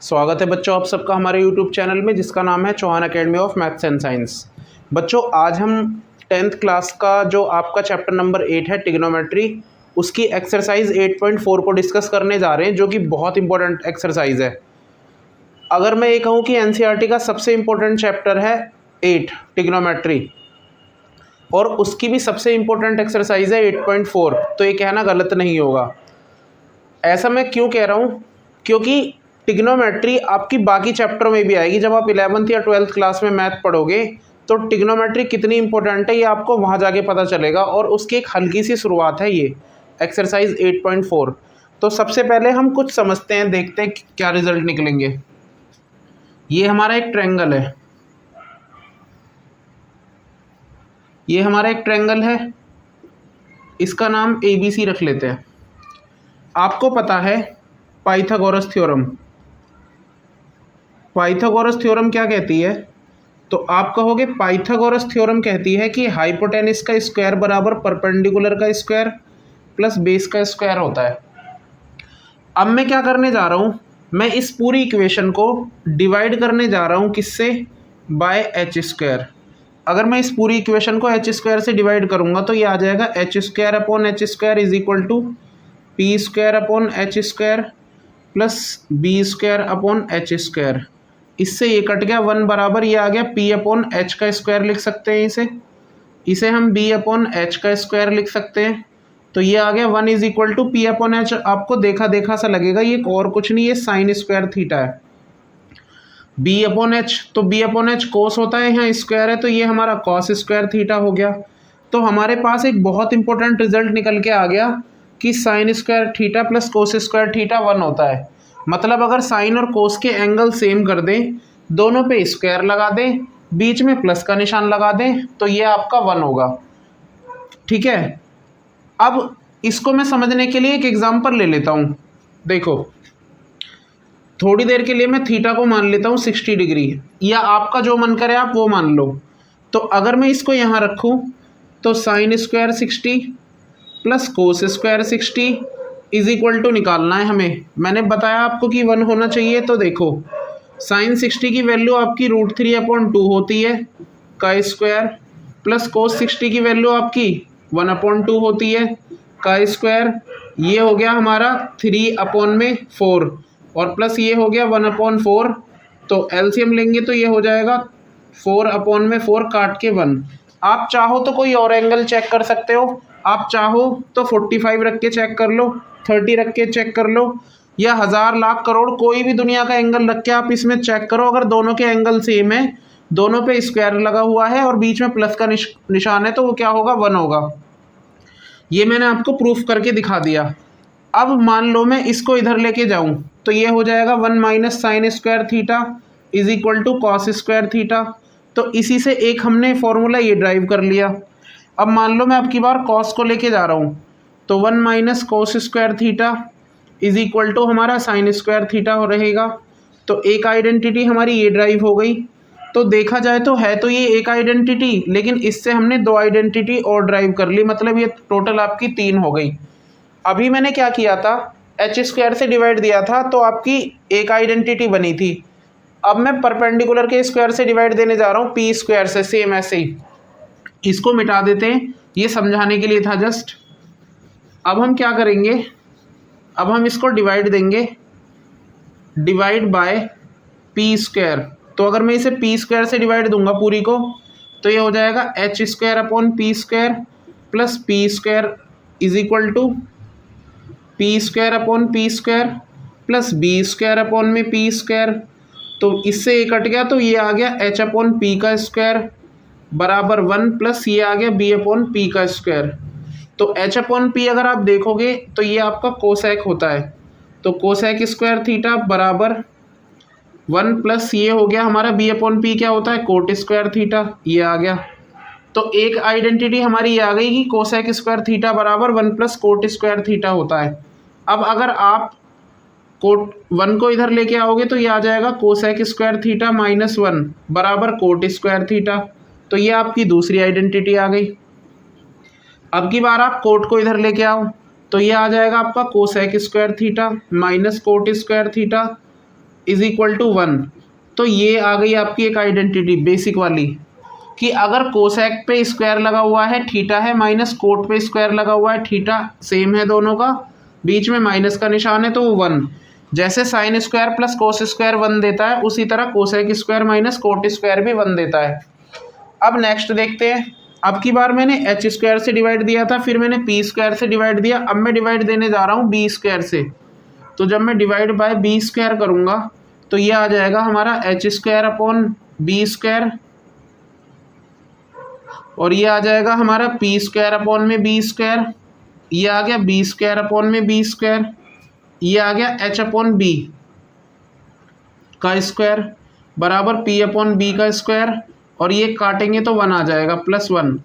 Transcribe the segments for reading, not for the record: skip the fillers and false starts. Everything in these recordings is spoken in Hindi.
स्वागत है बच्चों आप सबका हमारे यूट्यूब चैनल में जिसका नाम है Chauhan academy of maths and science. बच्चों आज हम 10th क्लास का जो आपका चैप्टर नंबर 8 है ट्रिग्नोमेट्री, उसकी एक्सरसाइज 8.4 को डिस्कस करने जा रहे हैं, जो कि बहुत इंपॉर्टेंट एक्सरसाइज है। अगर मैं ये कहूँ कि एनसीईआरटी का सबसे इम्पोर्टेंट चैप्टर है 8 ट्रिग्नोमेट्री और उसकी भी सबसे इम्पोर्टेंट एक्सरसाइज है 8.4, तो ये कहना गलत नहीं होगा। ऐसा मैं क्यों कह रहा हूँ, क्योंकि ट्रिग्नोमेट्री आपकी बाकी चैप्टरों में भी आएगी। जब आप 11th या 12th क्लास में मैथ पढ़ोगे तो ट्रिग्नोमेट्री कितनी इंपॉर्टेंट है ये आपको वहाँ जाके पता चलेगा, और उसकी एक हल्की सी शुरुआत है ये एक्सरसाइज 8.4। तो सबसे पहले हम कुछ समझते हैं, देखते हैं क्या रिजल्ट निकलेंगे। ये हमारा एक ट्रायंगल है, ये हमारा एक ट्रायंगल है, इसका नाम ABC रख लेते हैं। आपको पता है पाइथागोरस थ्योरम, पाइथागोरस थ्योरम क्या कहती है? तो आप कहोगे पाइथागोरस थ्योरम कहती है कि हाइपोटेनस का स्क्वायर बराबर परपेंडिकुलर का स्क्वायर प्लस बेस का स्क्वायर होता है। अब मैं क्या करने जा रहा हूँ, मैं इस पूरी इक्वेशन को डिवाइड करने जा रहा हूँ किससे? By H square. अगर मैं इस पूरी इक्वेशन को एच स्क्वायर से डिवाइड करूँगा तो ये आ जाएगा H square upon H square is equal to P square upon H square plus B square upon H square. इससे ये कट गया, 1 बराबर ये आ गया पी अपॉन एच का स्क्वायर लिख सकते हैं इसे हम बी अपॉन एच का स्क्वायर लिख सकते हैं। तो ये आ गया 1 is equal to P upon H. आपको देखा देखा सा लगेगा, ये और कुछ नहीं, ये साइन स्क्वायर थीटा है। बी अपॉन एच, तो बी अपॉन एच कोस होता है, यहाँ स्क्वायर है, तो ये हमारा कॉस स्क्वायर थीटा हो गया। तो हमारे पास एक बहुत इंपॉर्टेंट रिजल्ट निकल के आ गया कि sign square theta plus cos square theta 1 होता है। मतलब अगर साइन और कोस के एंगल सेम कर दें, दोनों पे स्क्वायर लगा दें, बीच में प्लस का निशान लगा दें, तो ये आपका 1 होगा। ठीक है, अब इसको मैं समझने के लिए एक एग्जांपल ले लेता हूँ। देखो, थोड़ी देर के लिए मैं थीटा को मान लेता हूँ 60 डिग्री, या आपका जो मन करे आप वो मान लो। तो अगर मैं इसको यहाँ रखूँ तो sine square 60 plus cos square 60 is equal to निकालना है हमें। मैंने बताया आपको कि 1 होना चाहिए। तो देखो, साइन 60 की वैल्यू आपकी √3/2 होती है का स्क्वायर, प्लस कोस 60 की वैल्यू आपकी 1/2 होती है का स्क्वायर। ये हो गया हमारा 3/4 और प्लस ये हो गया 1/4। तो एलसीएम लेंगे तो ये हो जाएगा 4/4 काट के 1। आप चाहो तो कोई और एंगल चेक कर सकते हो, आप चाहो तो 45 रख के चेक कर लो, 30 रख के चेक कर लो, या 1000 लाख करोड़ कोई भी दुनिया का एंगल रख के आप इसमें चेक करो। अगर दोनों के एंगल सेम है, दोनों पे स्क्वायर लगा हुआ है और बीच में प्लस का निशान है, तो वो क्या होगा? 1 होगा। ये मैंने आपको प्रूफ करके दिखा दिया। अब मान लो मैं इसको इधर लेके जाऊं तो ये हो जाएगा 1 minus sine square theta is equal to cos square theta. तो इसी से एक हमने फॉर्मूला ये ड्राइव कर लिया। अब मान लो मैं अब की बार कॉस को लेके जा रहा हूँ, तो 1 minus cos square theta is equal to हमारा साइन स्क्वायर थीटा हो रहेगा। तो एक आइडेंटिटी हमारी ये ड्राइव हो गई। तो देखा जाए तो है तो ये एक आइडेंटिटी, लेकिन इससे हमने 2 आइडेंटिटी और ड्राइव कर ली, मतलब ये टोटल आपकी 3 हो गई। अभी मैंने क्या किया था, एच स्क्वायर से डिवाइड दिया था तो आपकी एक आइडेंटिटी बनी थी। अब मैं परपेंडिकुलर के स्क्वायर से डिवाइड देने जा रहा हूँ पी स्क्वायर से, सेम ऐसे ही। इसको मिटा देते हैं, ये समझाने के लिए था जस्ट। अब हम क्या करेंगे, अब हम इसको डिवाइड देंगे, डिवाइड बाय पी स्क्वायर। तो अगर मैं इसे पी स्क्वायर से डिवाइड दूंगा पूरी को, तो ये हो जाएगा H square upon P square plus P square is equal to P square upon P square plus B square upon में पी स्क्वायर। तो इससे ये कट गया, तो ये आ गया एच अपॉन पी का स्क्वायर बराबर 1 प्लस ये आ गया बी अपॉन पी का स्क्वायर। तो एच अपॉन पी अगर आप देखोगे तो ये आपका कोसेक होता है। तो कोसेक स्क्वायर थीटा बराबर 1 प्लस ये हो गया हमारा बी अपॉन पी क्या होता है? Coat square theta. ये आ गया, तो एक आइडेंटिटी हमारी ये आ गई कि कोसेक स्क्वायर थीटा बराबर 1 प्लस कोट स्क्वायर थीटा होता है। अब अगर आप कोट 1 को इधर लेके आओगे तो ये आ जाएगा कोसेक स्क्वायर थीटा माइनस 1 बराबर कोट स्क्वायर थीटा। तो ये आपकी दूसरी आइडेंटिटी आ गई। अब की बार आप कोट को इधर लेके आओ तो ये आ जाएगा आपका cosec square theta minus cot square theta is equal to 1। तो ये आ गई आपकी एक आइडेंटिटी बेसिक वाली कि अगर कोसेक पे स्क्वायर लगा हुआ है थीटा है, माइनस कोट पे स्क्वायर लगा हुआ है थीटा, सेम है दोनों का, बीच में माइनस का निशान है तो वो 1। जैसे sign square plus cos square 1 देता है, उसी तरह cosec square minus cot square भी 1 देता है। अब नेक्स्ट देखते हैं। अब की बार मैंने एच स्क्वायर से डिवाइड दिया था, फिर मैंने पी स्क्वायर से डिवाइड दिया, अब मैं डिवाइड देने जा रहा हूँ बी स्क्वायर से। तो जब मैं डिवाइड बाय बी स्क्वायर करूँगा तो ये आ जाएगा हमारा H square upon B square, और ये आ जाएगा हमारा पी स्क्वायर अपॉन में बी स्क्वायर, ये आ गया बी स्क्वायर अपॉन में बी स्क्वायर, ये आ गया एच अपॉन बी का स्क्वायर बराबर पी अपॉन बी का स्क्वायर, और ये काटेंगे तो 1 आ जाएगा प्लस 1।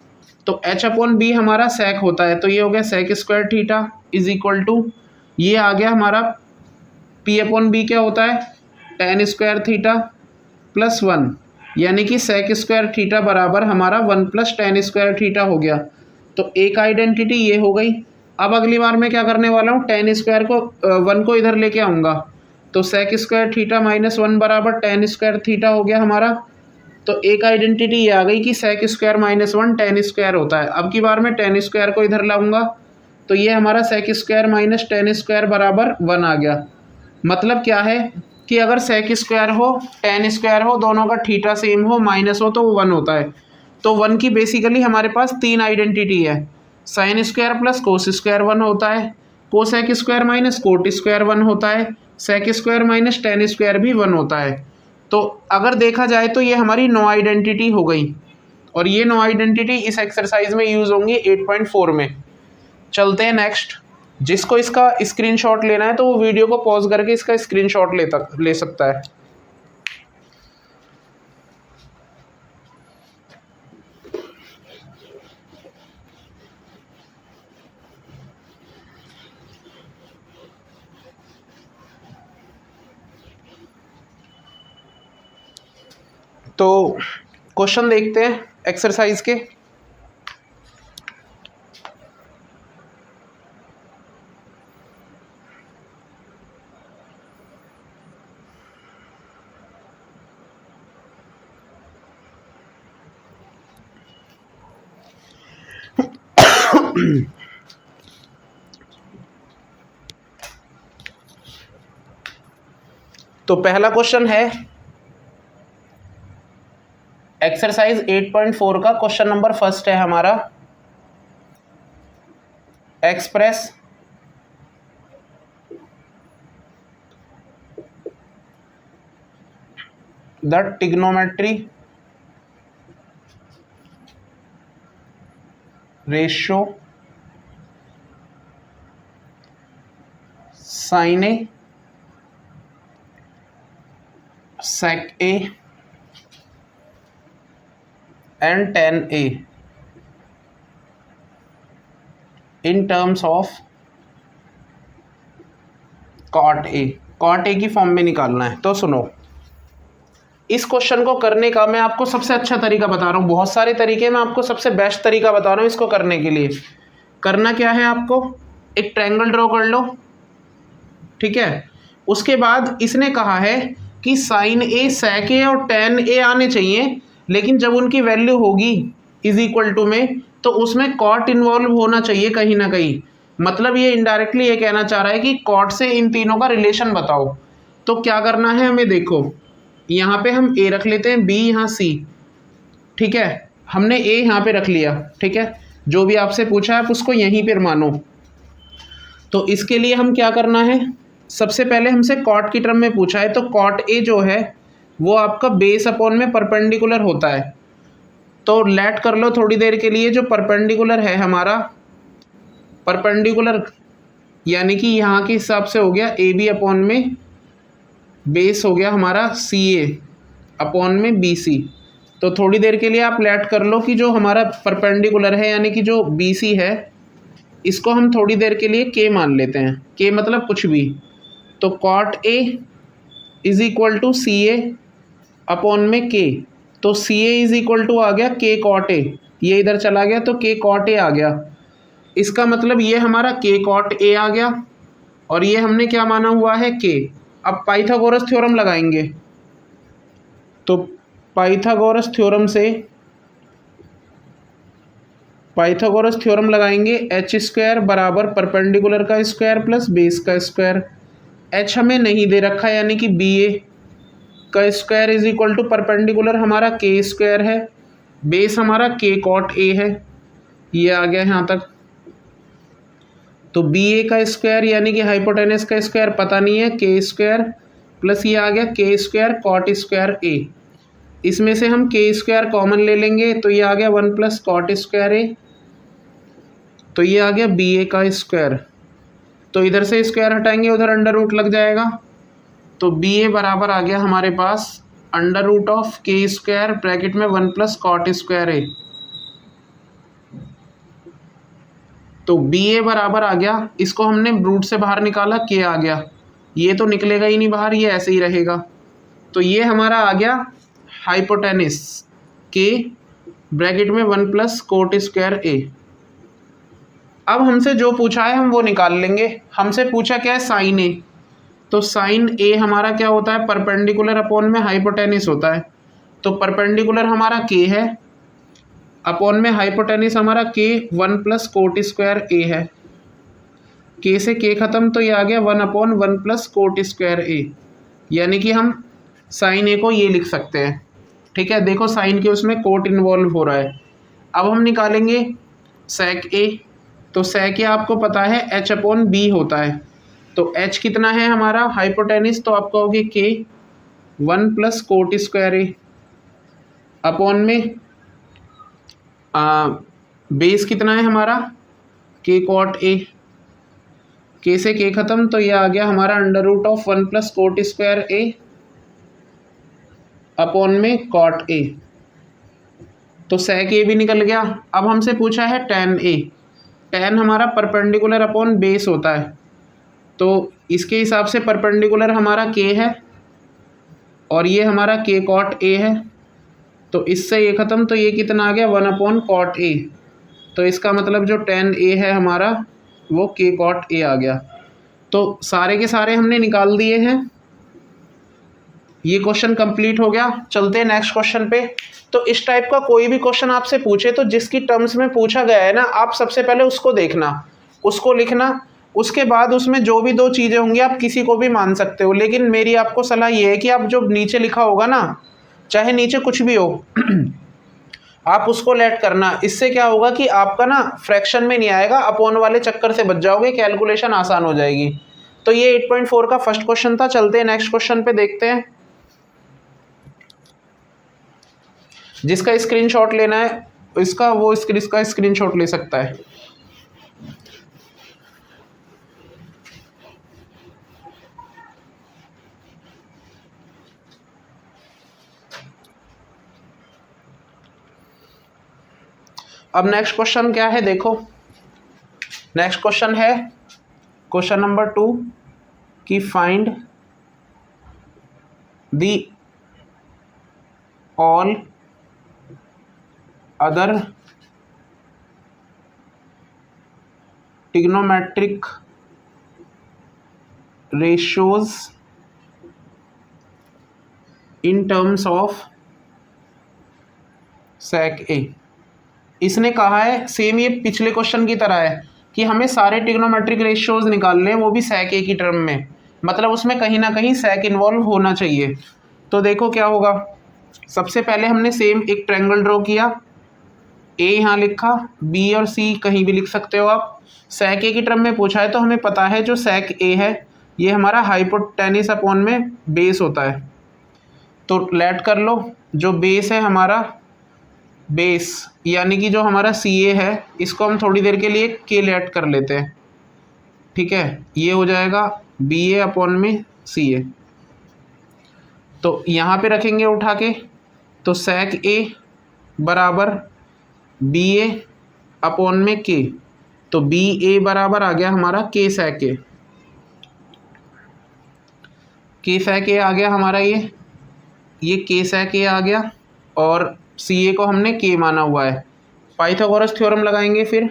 तो एच अपॉन बी हमारा सेक होता है, तो ये हो गया sec square theta is equal to, ये आ गया हमारा पी अपॉन बी क्या होता है टेन स्क्वायर थीटा प्लस 1, यानी कि सेक स्क्वायर थीटा बराबर हमारा 1 प्लस टेन स्क्वायर थीटा हो गया। तो एक आइडेंटिटी ये हो गई। अब अगली बार मैं क्या करने वाला हूँ, टेन स्क्वायर को 1 को इधर लेके आऊँगा, तो सेक स्क्वायर थीटा माइनस 1 बराबर टेन स्क्वायर थीटा हो गया हमारा। तो एक आइडेंटिटी ये आ गई कि sec square minus 1 tan square होता है। अब की बार मैं टेन स्क्वायर को इधर लाऊंगा, तो ये हमारा sec square minus tan square बराबर 1 आ गया। मतलब क्या है कि अगर सेक स्क्वायर हो टेन स्क्वायर हो, दोनों का थीटा सेम हो, माइनस हो, तो वो 1 होता है। तो 1 की बेसिकली हमारे पास 3 आइडेंटिटी है। Sine square plus cos square 1 होता है, cosec square minus cot square 1 होता है, sec square minus tan square भी 1 होता है। तो अगर देखा जाए तो ये हमारी 9 आइडेंटिटी हो गई, और ये 9 आइडेंटिटी इस एक्सरसाइज में यूज़ होंगी 8.4 में। चलते हैं नेक्स्ट। जिसको इसका स्क्रीनशॉट लेना है तो वो वीडियो को पॉज करके इसका स्क्रीनशॉट ले सकता है। तो क्वेश्चन देखते हैं एक्सरसाइज के। तो पहला क्वेश्चन है एक्सरसाइज 8.4 का क्वेश्चन नंबर फर्स्ट है हमारा, express the trigonometry ratio sine A sec A and tan A in terms of cot A। cot A की फॉर्म में निकालना है। तो सुनो, इस क्वेश्चन को करने का मैं आपको सबसे अच्छा तरीका बता रहा हूँ, बहुत सारे तरीके, मैं आपको सबसे बेस्ट तरीका बता रहा हूँ इसको करने के लिए। करना क्या है, आपको एक ट्रायंगल ड्रॉ कर लो, ठीक है। उसके बाद इसने कहा है कि साइन ए सेक ए और टेन ए आने चाहिए, लेकिन जब उनकी वैल्यू होगी इज इक्वल टू में, तो उसमें कॉट इन्वॉल्व होना चाहिए कहीं ना कहीं। मतलब ये इनडायरेक्टली ये कहना चाह रहा है कि कॉट से इन तीनों का रिलेशन बताओ। तो क्या करना है हमें, देखो यहाँ पे हम ए रख लेते हैं, बी यहाँ सी, ठीक है। हमने ए यहाँ पे रख लिया, ठीक है। जो भी आपसे पूछा है आप उसको यहीं पर मानो। तो इसके लिए हम क्या करना है, सबसे पहले हमसे कॉट की टर्म में पूछा है, तो कॉट ए जो है वो आपका बेस अपॉन में परपेंडिकुलर होता है। तो लेट कर लो थोड़ी देर के लिए, जो परपेंडिकुलर है हमारा, परपेंडिकुलर यानी कि यहाँ के हिसाब से हो गया ए बी अपॉन में बेस हो गया हमारा सी ए अपॉन में बी सी। तो थोड़ी देर के लिए आप लेट कर लो कि जो हमारा परपेंडिकुलर है यानी कि जो बी सी है, इसको हम थोड़ी देर के लिए के मान लेते हैं, के मतलब कुछ भी। तो cot A is equal to C A upon में के, तो C A is equal to आ गया के कॉट ए, ये इधर चला गया तो के कॉट ए आ गया। इसका मतलब ये हमारा के कॉट ए आ गया, और ये हमने क्या माना हुआ है के। अब पाइथागोरस थ्योरम लगाएंगे, तो पाइथागोरस थ्योरम लगाएंगे, एच स्क्वायर बराबर परपेंडिकुलर का स्क्वायर प्लस बेस का स्क्वायर। एच हमें नहीं दे रखा यानी कि बी ए का square is equal to perpendicular हमारा के स्क्वायर है, बेस हमारा के कॉट ए है, ये आ गया यहाँ तक। तो बी ए का स्क्वायर यानी कि हाइपोटेनस का स्क्वायर पता नहीं है, के स्क्वायर प्लस ये आ गया के स्क्वायर कॉट स्क्वायर ए। इसमें से हम के स्क्वायर कॉमन ले लेंगे तो ये आ गया 1 प्लस कॉट स्क्वायर ए, तो ये आ गया बी ए का स्क्वायर। तो इधर से स्क्वायर हटाएंगे उधर अंडर रूट लग जाएगा, तो बी ए बराबर आ गया हमारे पास अंडर रूट ऑफ के स्क्वायर ब्रैकेट में 1 प्लस कॉट स्क्वायर ए। तो बी ए बराबर आ गया, इसको हमने रूट से बाहर निकाला, के आ गया, ये तो निकलेगा ही नहीं बाहर, ये ऐसे ही रहेगा। तो ये हमारा आ गया हाइपोटेनिस के ब्रैकेट में 1 प्लस कोट स्क्वायर ए। अब हमसे जो पूछा है हम वो निकाल लेंगे। हमसे पूछा क्या है, साइन ए, तो साइन ए हमारा क्या होता है, परपेंडिकुलर अपॉन में हाइपोटेनिस होता है। तो परपेंडिकुलर हमारा के है, अपॉन में हाइपोटेनिस हमारा के 1 प्लस कोट स्क्वायर ए है, के से के खत्म, तो ये आ गया 1 अपॉन 1 प्लस कोट स्क्वायर ए, यानी कि हम साइन ए को ये लिख सकते हैं। ठीक है, देखो साइन के उसमें कोट इन्वॉल्व हो रहा है। अब हम निकालेंगे सेक ए, तो सेक ए आपको पता है एच अपॉन बी होता है, तो एच कितना है हमारा हाइपोटेनिस, तो आप कहोगे के 1 प्लस कोट स्क्वायर ए अपॉन में बेस कितना है हमारा के कॉट ए, के से के खत्म, तो ये आ गया हमारा under root of 1 plus cot square A upon में कॉट ए, तो सेक ए भी निकल गया। अब हमसे पूछा है टेन ए, टेन हमारा परपेंडिकुलर अपॉन बेस होता है, तो इसके हिसाब से परपेंडिकुलर हमारा के है और ये हमारा के कॉट ए है, तो इससे ये ख़त्म, तो ये कितना आ गया 1 अपॉन कॉट ए, तो इसका मतलब जो टेन ए है हमारा वो के कॉट ए आ गया। तो सारे के सारे हमने निकाल दिए हैं, ये क्वेश्चन कंप्लीट हो गया। चलते हैं नेक्स्ट क्वेश्चन पे। तो इस टाइप का कोई भी क्वेश्चन आपसे पूछे तो जिसकी टर्म्स में पूछा गया है ना, आप सबसे पहले उसको देखना, उसको लिखना, उसके बाद उसमें जो भी दो चीज़ें होंगी आप किसी को भी मान सकते हो, लेकिन मेरी आपको सलाह ये है कि आप जो नीचे लिखा होगा ना, चाहे नीचे कुछ भी हो आप उसको लेट करना। इससे क्या होगा कि आपका ना फ्रैक्शन में नहीं आएगा, अपॉन वाले चक्कर से बच जाओगे, कैलकुलेशन आसान हो जाएगी। तो ये 8.4 का फर्स्ट क्वेश्चन था। चलते हैं नेक्स्ट क्वेश्चन पे, देखते हैं। जिसका स्क्रीनशॉट लेना है इसका वो इसका स्क्रीनशॉट ले सकता है। अब नेक्स्ट क्वेश्चन क्या है, देखो नेक्स्ट क्वेश्चन है क्वेश्चन नंबर 2 कि find the all other trigonometric ratios in terms of sec A. इसने कहा है सेम ये पिछले क्वेश्चन की तरह है कि हमें सारे ट्रिग्नोमेट्रिक रेशियोज निकालने हैं, वो भी सेक ए की टर्म में, मतलब उसमें कहीं ना कहीं सेक इन्वॉल्व होना चाहिए। तो देखो क्या होगा, सबसे पहले हमने सेम एक ट्रायंगल ड्रॉ किया, ए यहाँ लिखा, बी और सी कहीं भी लिख सकते हो आप। सेक ए की टर्म में पूछा है तो हमें पता है जो सेक ए है ये हमारा हाइपोटेनिस अपॉन में बेस होता है, तो लेट कर लो, जो बेस है हमारा बेस यानी कि जो हमारा सी ए है इसको हम थोड़ी देर के लिए के लेट कर लेते हैं। ठीक है, ये हो जाएगा बी ए अपॉन में सी ए, तो यहाँ पे रखेंगे उठा के, तो सेक ए बराबर बी ए अपॉन में के, तो बी ए बराबर आ गया हमारा के सेक ए, के सेक ए आ गया हमारा, ये के सेक ए आ गया, और सी ए को हमने के माना हुआ है। पाइथागोरस थ्योरम लगाएंगे फिर,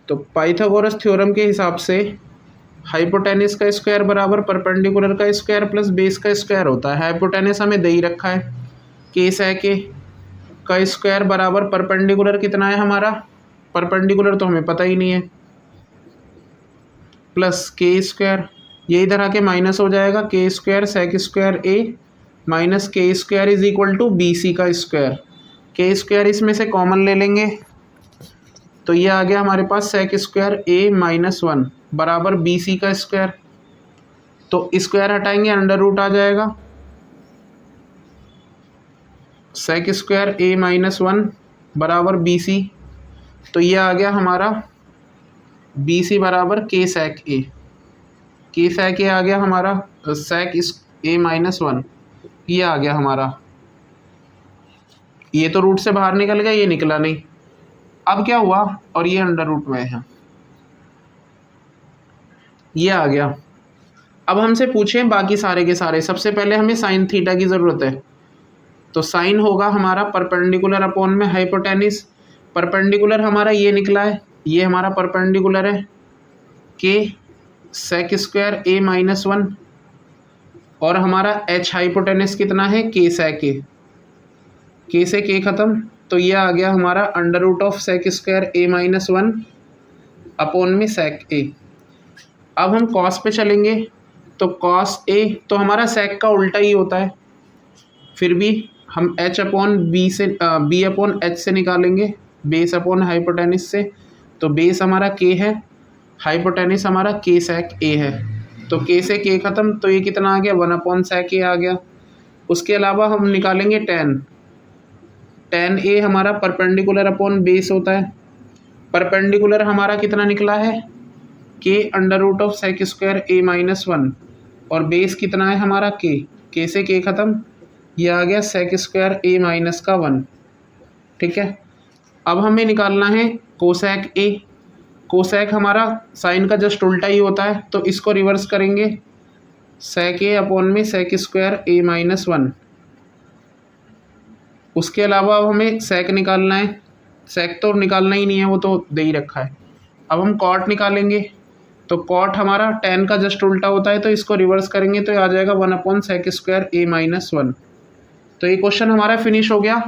तो पाइथागोरस थ्योरम के हिसाब से हाइपोटेनिस का स्क्वायर बराबर परपेंडिकुलर का स्क्वायर प्लस बेस का स्क्वायर होता है। हाइपोटेनिस हमें दे ही रखा है, के sec a का स्क्वायर बराबर परपेंडिकुलर कितना है हमारा, परपेंडिकुलर तो हमें पता ही नहीं है, प्लस के स्क्वायर, ये इधर आके माइनस हो जाएगा, K square sec square a minus K square is equal to B C का स्क्वायर। के स्क्वायर इसमें से कॉमन ले लेंगे तो ये आ गया हमारे पास sec स्क्वायर a माइनस 1 बराबर बी सी का स्क्वायर। तो स्क्वायर हटाएंगे अंडर रूट आ जाएगा, sec स्क्वायर a माइनस 1 बराबर बी सी। तो ये आ गया हमारा बी सी बराबर के sec a, के sec a आ गया हमारा sec a माइनस 1, ये आ गया हमारा। ये तो रूट से बाहर निकल गया, ये निकला नहीं। अब क्या हुआ, और ये अंडर रूट में है, ये आ गया। अब हमसे पूछें बाकी सारे के सारे, सबसे पहले हमें साइन थीटा की ज़रूरत है। तो साइन होगा हमारा परपेंडिकुलर अपॉन में हाइपोटेनिस। परपेंडिकुलर हमारा ये निकला है, ये हमारा परपेंडिकुलर है के sec स्क्वायर a माइनस 1, और हमारा h हाइपोटेनिस कितना है, के sec a, के से के ख़त्म, तो ये आ गया हमारा under root of sec square a minus 1 upon में sec a। अब हम cos पे चलेंगे, तो cos a तो हमारा sec का उल्टा ही होता है, फिर भी हम h अपॉन बी से b अपॉन h से निकालेंगे, बेस अपॉन हाइपोटेनिस से। तो बेस हमारा k है, हाइपोटेनिस हमारा k sec a है, तो k से k ख़त्म, तो ये कितना आ गया, 1 अपॉन sec a आ गया। उसके अलावा हम निकालेंगे tan a हमारा परपेंडिकुलर अपॉन बेस होता है। परपेंडिकुलर हमारा कितना निकला है, K under root of sec square a minus 1, और बेस कितना है हमारा के से के ख़त्म, ये आ गया sec स्क्वायर a माइनस का 1। ठीक है, अब हमें निकालना है कोसेक a। कोसेक हमारा साइन का जस्ट उल्टा ही होता है, तो इसको रिवर्स करेंगे, sec a अपॉन में sec स्क्वायर a माइनस 1। उसके अलावा अब हमें sec निकालना है, sec तो निकालना ही नहीं है, वो तो दे ही रखा है। अब हम cot निकालेंगे, तो cot हमारा tan का जस्ट उल्टा होता है, तो इसको रिवर्स करेंगे तो आ जाएगा 1 upon sec square a minus 1। तो ये क्वेश्चन हमारा फिनिश हो गया।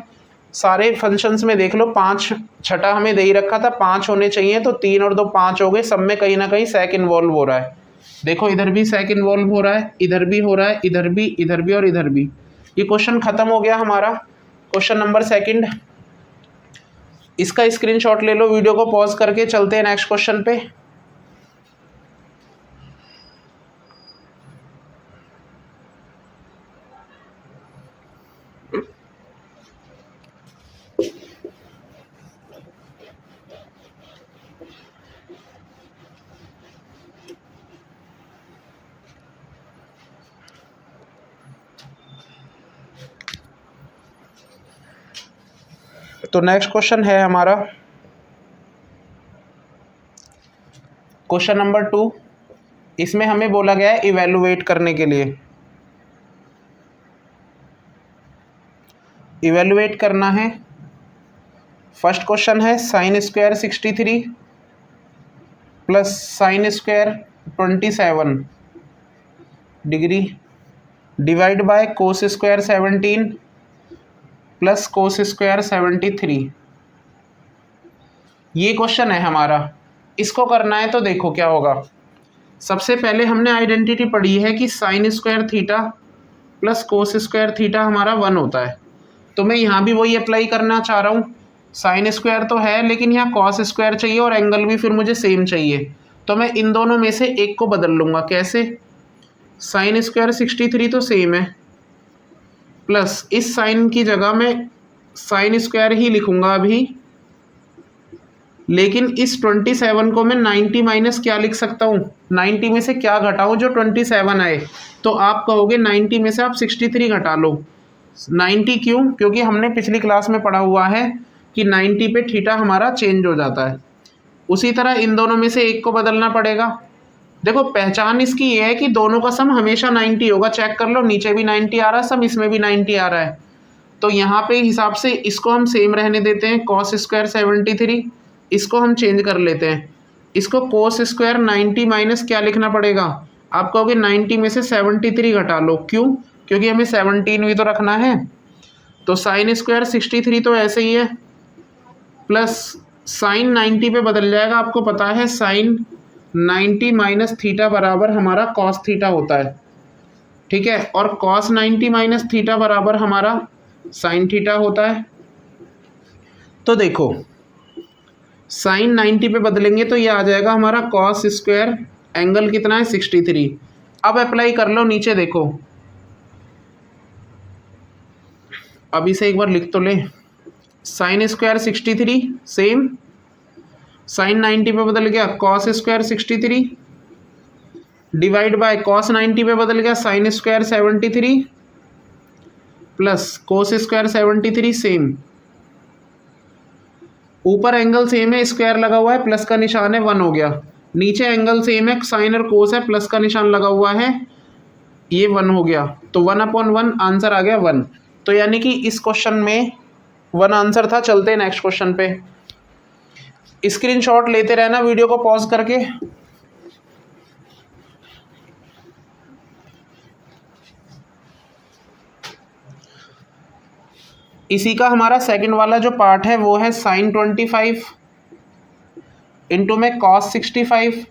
सारे फंक्शंस में देख लो 5 छठा हमें दे ही रखा था, 5 होने चाहिए, तो 3 और 2 5 हो गए, सब में कहीं ना कहीं sec इन्वॉल्व हो रहा है। देखो इधर भी sec इन्वॉल्व हो रहा है, इधर भी हो रहा है, इधर भी और इधर भी। ये क्वेश्चन खत्म हो गया हमारा, क्वेश्चन नंबर 2। इसका स्क्रीनशॉट ले लो, वीडियो को पॉज करके चलते हैं नेक्स्ट क्वेश्चन पे। तो नेक्स्ट क्वेश्चन है हमारा क्वेश्चन नंबर 2। इसमें हमें बोला गया है इवेलुएट करने के लिए। इवेलुएट करना है। फर्स्ट क्वेश्चन है sine square 63 plus sine square 27 degree divide by cos square 17 plus cos square 73। ये क्वेश्चन है हमारा, इसको करना है। तो देखो क्या होगा, सबसे पहले हमने आइडेंटिटी पढ़ी है कि sign square theta plus cos square theta हमारा 1 होता है। तो मैं यहाँ भी वही अप्लाई करना चाह रहा हूँ। साइन स्क्वायर तो है, लेकिन यहाँ कॉस स्क्वायर चाहिए और एंगल भी फिर मुझे सेम चाहिए। तो मैं इन दोनों में से एक को बदल लूँगा। कैसे, साइन स्क्वायर 63 तो सेम है, प्लस इस साइन की जगह मैं साइन स्क्वायर ही लिखूंगा अभी, लेकिन इस 27 को मैं 90 माइनस क्या लिख सकता हूँ, 90 में से क्या घटाऊँ जो 27 आए। तो आप कहोगे 90 में से आप 63 घटा लो। 90 क्यों, क्योंकि हमने पिछली क्लास में पढ़ा हुआ है कि 90 पे थीटा हमारा चेंज हो जाता है। उसी तरह इन दोनों में से एक को बदलना पड़ेगा। देखो पहचान इसकी ये है कि दोनों का सम हमेशा 90 होगा। चेक कर लो, नीचे भी 90 आ रहा है सम, इसमें भी 90 आ रहा है। तो यहाँ पे हिसाब से इसको हम सेम रहने देते हैं, कॉस स्क्वायर 73, इसको हम चेंज कर लेते हैं। इसको कोस स्क्वायर 90 माइनस क्या लिखना पड़ेगा, आप कहोगे 90 में से 73 घटा लो, क्यों, क्योंकि हमें 17 भी तो रखना है। तो साइन स्क्वायर 63 तो ऐसे ही है, प्लस साइन 90 पे बदल जाएगा, आपको पता है साइन 90 माइनस थीटा बराबर हमारा कॉस थीटा होता है, ठीक है, और कॉस 90 माइनस थीटा बराबर हमारा साइन थीटा होता है। तो देखो साइन 90 पे बदलेंगे तो ये आ जाएगा हमारा कॉस स्क्वायर, एंगल कितना है 63। अब अप्लाई कर लो, नीचे देखो, अब इसे एक बार लिख तो ले, साइन स्क्वायर 63 सेम, साइन 90 पे बदल गया cos square 63 divide by cos 90 पे बदल गया sine square 73 plus cos square 73 same. ऊपर एंगल सेम है, स्क्वायर लगा हुआ है, प्लस का निशान है, 1 हो गया। नीचे एंगल सेम है, साइन और कोस है, प्लस का निशान लगा हुआ है, ये 1 हो गया। तो 1/1 आंसर आ गया 1। तो यानी कि इस क्वेश्चन में 1 आंसर था। चलते हैं नेक्स्ट क्वेश्चन पे। स्क्रीनशॉट लेते रहना वीडियो को पॉज करके। इसी का हमारा सेकंड वाला जो पार्ट है वो है साइन 25 इंटू में कॉस 65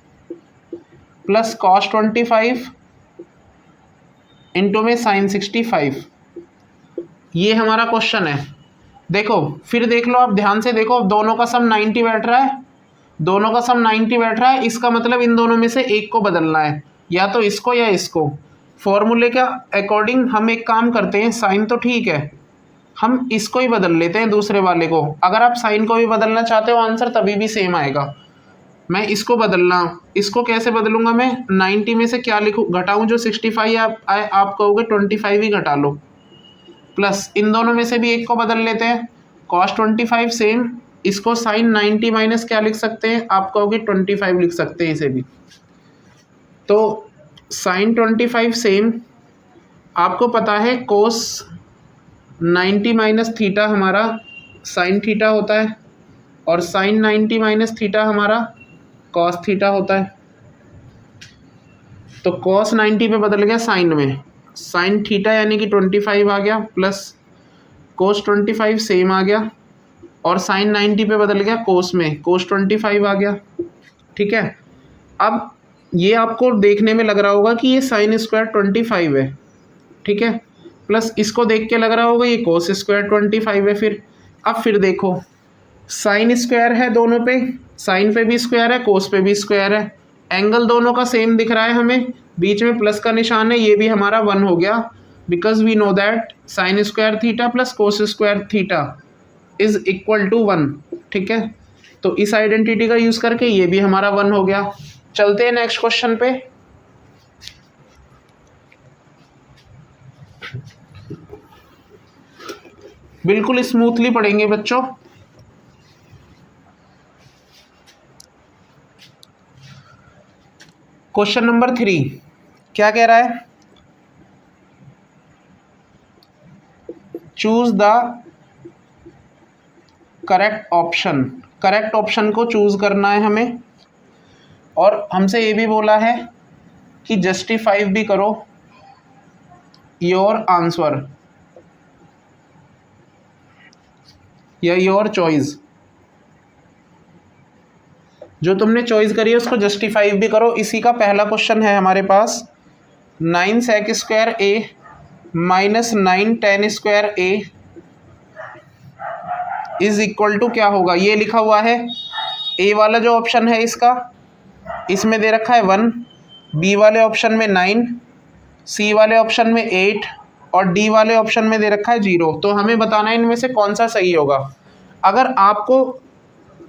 प्लस कॉस 25 इंटू में साइन 65। ये हमारा क्वेश्चन है। देखो फिर देख लो, आप ध्यान से देखो, दोनों का सम 90 बैठ रहा है, दोनों का सम 90 बैठ रहा है, इसका मतलब इन दोनों में से एक को बदलना है, या तो इसको या इसको। फॉर्मूले के अकॉर्डिंग हम एक काम करते हैं, साइन तो ठीक है, हम इसको ही बदल लेते हैं दूसरे वाले को। अगर आप साइन को भी बदलना चाहते हो आंसर तभी भी सेम आएगा। मैं इसको बदलना, इसको कैसे बदलूंगा मैं, 90 में से क्या लिखूँ, घटाऊँ जो 65 आप कहोगे 25 ही घटा लो, प्लस इन दोनों में से भी एक को बदल लेते हैं, कॉस 25 सेम, इसको साइन 90 माइनस क्या लिख सकते हैं, आप कहोगे 25 लिख सकते हैं इसे भी। तो साइन 25 सेम, आपको पता है कोस 90 माइनस थीटा हमारा साइन थीटा होता है, और साइन 90 माइनस थीटा हमारा कॉस थीटा होता है। तो कॉस 90 पे बदल गया साइन में, साइन थीटा यानी कि 25 आ गया, प्लस कोस 25 सेम आ गया, और साइन 90 पे बदल गया कोस में, कोस 25 आ गया, ठीक है। अब ये आपको देखने में लग रहा होगा कि ये साइन स्क्वायर 25 है, ठीक है, प्लस इसको देख के लग रहा होगा ये कोस स्क्वायर 25 है। फिर देखो साइन स्क्वायर है दोनों पे, साइन पे भी स्क्वायर है, कोस पे भी स्क्वायर है, एंगल दोनों का सेम दिख रहा है हमें, बीच में प्लस का निशान है, ये भी हमारा 1 हो गया, because we know that sine square theta plus cos square theta is equal to 1, ठीक है। तो इस आइडेंटिटी का यूज करके ये भी हमारा 1 हो गया। चलते हैं नेक्स्ट क्वेश्चन पे। बिल्कुल स्मूथली पढ़ेंगे बच्चों। क्वेश्चन नंबर 3 क्या कह रहा है, choose the correct option. Correct option को चूज करना है हमें, और हमसे ये भी बोला है कि जस्टिफाई भी करो योर आंसर या योर चॉइस, जो तुमने चॉइस करी है उसको जस्टिफाई भी करो। इसी का पहला क्वेश्चन है हमारे पास, 9 sec square A minus 9 tan square A is equal to क्या होगा, ये लिखा हुआ है। ए वाला जो ऑप्शन है इसका, इसमें दे रखा है 1, बी वाले ऑप्शन में 9, सी वाले ऑप्शन में 8 और डी वाले ऑप्शन में दे रखा है 0। तो हमें बताना है इनमें से कौन सा सही होगा। अगर आपको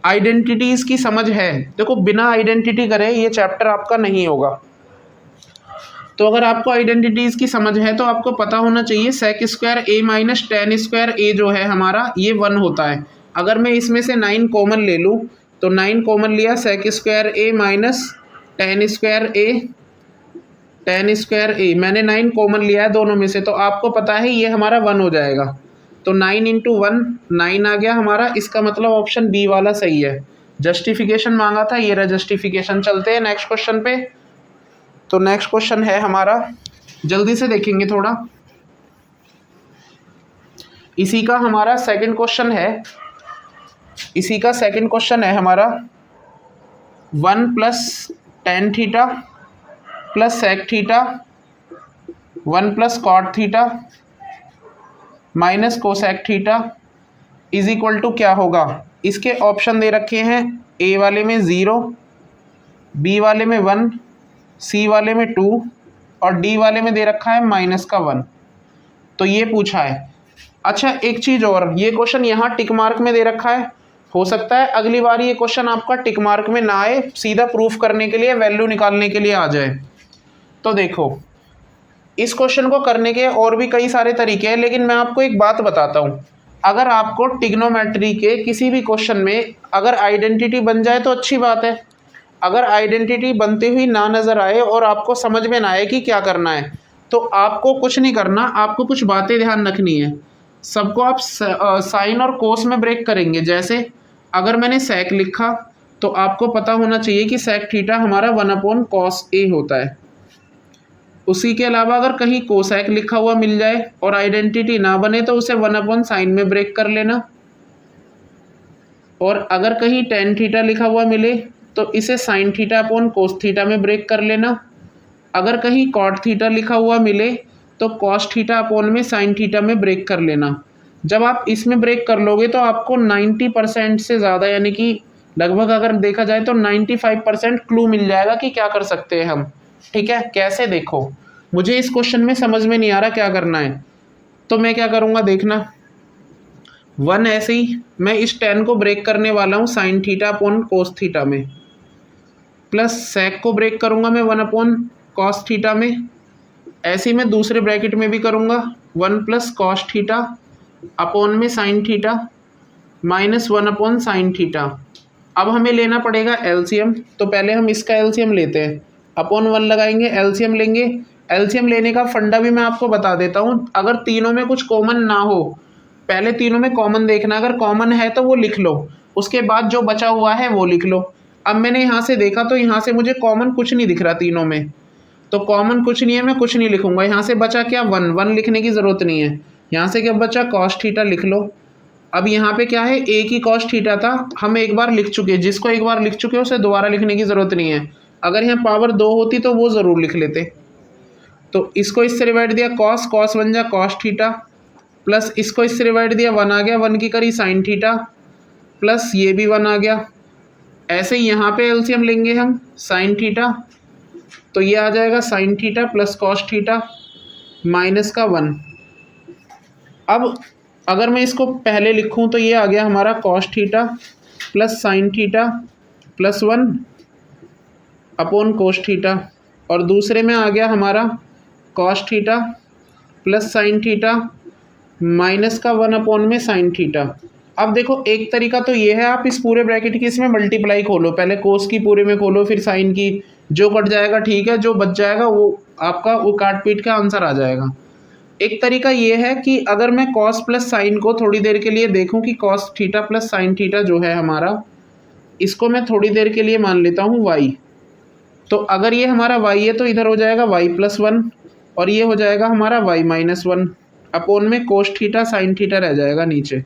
आइडेंटिटीज़ की समझ है, देखो बिना आइडेंटिटी करे ये चैप्टर आपका नहीं होगा। तो अगर आपको आइडेंटिटीज़ की समझ है तो आपको पता होना चाहिए sec square A minus tan square ए जो है हमारा ये 1 होता है। अगर मैं इसमें से 9 कॉमन ले लूँ तो 9 कॉमन लिया, sec square A minus tan square A, ten square ए मैंने 9 कॉमन लिया है दोनों में से, तो आपको पता है ये हमारा 1 हो जाएगा। तो 9 × 1 9 आ गया हमारा, इसका मतलब ऑप्शन बी वाला सही है। जस्टिफिकेशन मांगा था, ये रहा जस्टिफिकेशन। चलते हैं नेक्स्ट क्वेश्चन पे। तो नेक्स्ट क्वेश्चन है हमारा, जल्दी से देखेंगे थोड़ा, इसी का हमारा सेकंड क्वेश्चन है, इसी का सेकंड क्वेश्चन है हमारा 1 plus tan theta plus sec theta 1 plus cot theta minus cosec theta is equal to क्या होगा। इसके ऑप्शन दे रखे हैं, ए वाले में 0, बी वाले में 1, सी वाले में 2 और डी वाले में दे रखा है -1। तो ये पूछा है। अच्छा एक चीज़ और, ये क्वेश्चन यहाँ टिक मार्क में दे रखा है, हो सकता है अगली बार ये क्वेश्चन आपका टिक मार्क में ना आए, सीधा प्रूफ करने के लिए, वैल्यू निकालने के लिए आ जाए। तो देखो इस क्वेश्चन को करने के और भी कई सारे तरीके हैं, लेकिन मैं आपको एक बात बताता हूँ, अगर आपको ट्रिग्नोमेट्री के किसी भी क्वेश्चन में अगर आइडेंटिटी बन जाए तो अच्छी बात है, अगर आइडेंटिटी बनती हुई ना नज़र आए और आपको समझ में ना आए कि क्या करना है, तो आपको कुछ नहीं करना, आपको कुछ बातें ध्यान रखनी है। सबको आप साइन और कोस में ब्रेक करेंगे। जैसे अगर मैंने सेक लिखा तो आपको पता होना चाहिए कि सेक थीटा हमारा 1/cos A होता है। उसी के अलावा अगर कहीं कोसेक लिखा हुआ मिल जाए और आइडेंटिटी ना बने तो उसे 1/sin में ब्रेक कर लेना, और अगर कहीं टेन थीटा लिखा हुआ मिले तो इसे sine theta upon cos theta में ब्रेक कर लेना। अगर कहीं कॉट थीटा लिखा हुआ मिले तो कॉस थीटा अपॉन में साइन थीटा में ब्रेक कर लेना। जब आप इसमें ब्रेक कर लोगे तो आपको 90% से ज़्यादा, यानी कि लगभग अगर देखा जाए तो 95% क्लू मिल जाएगा कि क्या कर सकते हैं हम। ठीक है, कैसे देखो, मुझे इस क्वेश्चन में समझ में नहीं आ रहा क्या करना है, तो मैं क्या करूँगा देखना, 1 ऐसे ही मैं इस 10 को ब्रेक करने वाला हूँ sine theta upon cos theta में, प्लस सेक को ब्रेक करूँगा मैं 1/cos थीटा में, ऐसे ही मैं दूसरे ब्रैकेट में भी करूँगा 1 प्लस कॉस थीटा अपॉन में साइन थीटा -1/sin थीटा। अब हमें लेना पड़ेगा एलसीएम, तो पहले हम इसका एलसीएम लेते हैं, अपॉन 1 लगाएंगे, एलसीएम लेंगे। एलसीएम लेने का फंडा भी मैं आपको बता देता हूँ, अगर तीनों में कुछ कॉमन ना हो, पहले तीनों में कॉमन देखना, अगर कॉमन है तो वो लिख लो, उसके बाद जो बचा हुआ है वो लिख लो। अब मैंने यहाँ से देखा तो यहाँ से मुझे कॉमन कुछ नहीं दिख रहा तीनों में, तो कॉमन कुछ नहीं है, मैं कुछ नहीं लिखूंगा। यहाँ से बचा क्या, 1 लिखने की ज़रूरत नहीं है। यहाँ से क्या बचा, कॉस थीटा लिख लो। अब यहाँ पे क्या है, एक ही कॉस थीटा था, हम एक बार लिख चुके, जिसको एक बार लिख चुके उसे दोबारा लिखने की ज़रूरत नहीं है। अगर यहाँ पावर 2 होती तो वो ज़रूर लिख लेते। तो इसको इससे डिवाइड दिया, कॉस कॉस बन जा कॉस थीटा, प्लस इसको इससे डिवाइड दिया, 1 आ गया, 1 की करी साइन थीटा, प्लस ये भी 1 आ गया। ऐसे ही यहाँ पे एलसीएम लेंगे हम साइन थीटा, तो ये आ जाएगा sine theta plus cos theta minus का 1। अब अगर मैं इसको पहले लिखूं तो ये आ गया हमारा cos theta plus sine theta plus 1 upon cos theta, और दूसरे में आ गया हमारा cos theta plus sine theta minus का 1 अपॉन में साइन थीटा। अब देखो एक तरीका तो ये है, आप इस पूरे ब्रैकेट की इसमें मल्टीप्लाई खोलो, पहले कोस की पूरे में खोलो, फिर साइन की, जो कट जाएगा ठीक है, जो बच जाएगा वो आपका वो काट पीट का आंसर आ जाएगा। एक तरीका ये है कि अगर मैं कॉस प्लस साइन को थोड़ी देर के लिए देखूं कि cos theta plus sine theta जो है हमारा, इसको मैं थोड़ी देर के लिए मान लेता हूँ y। तो अगर ये हमारा y है तो इधर हो जाएगा y प्लस 1 और ये हो जाएगा हमारा y माइनस 1 अपॉन में कोस थीटा साइन थीटा रह जाएगा नीचे।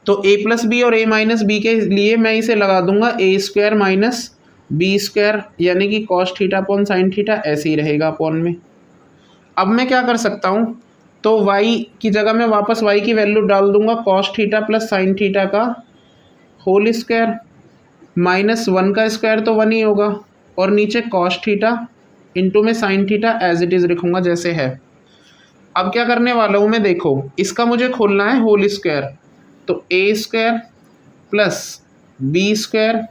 तो a प्लस बी और a माइनस बी के लिए मैं इसे लगा दूंगा a² माइनस b², यानी कि cos theta upon sine theta ऐसे ही रहेगा अपॉन में। अब मैं क्या कर सकता हूँ, तो y की जगह मैं वापस y की वैल्यू डाल दूंगा, cos theta plus sine theta का होल स्क्वायर माइनस 1 का स्क्वायर तो 1 ही होगा, और नीचे कॉस थीटा इंटू में sine theta as it is लिखूंगा जैसे है। अब क्या करने वाला हूँ मैं, देखो इसका मुझे खोलना है होल स्क्वायर, तो a² plus b²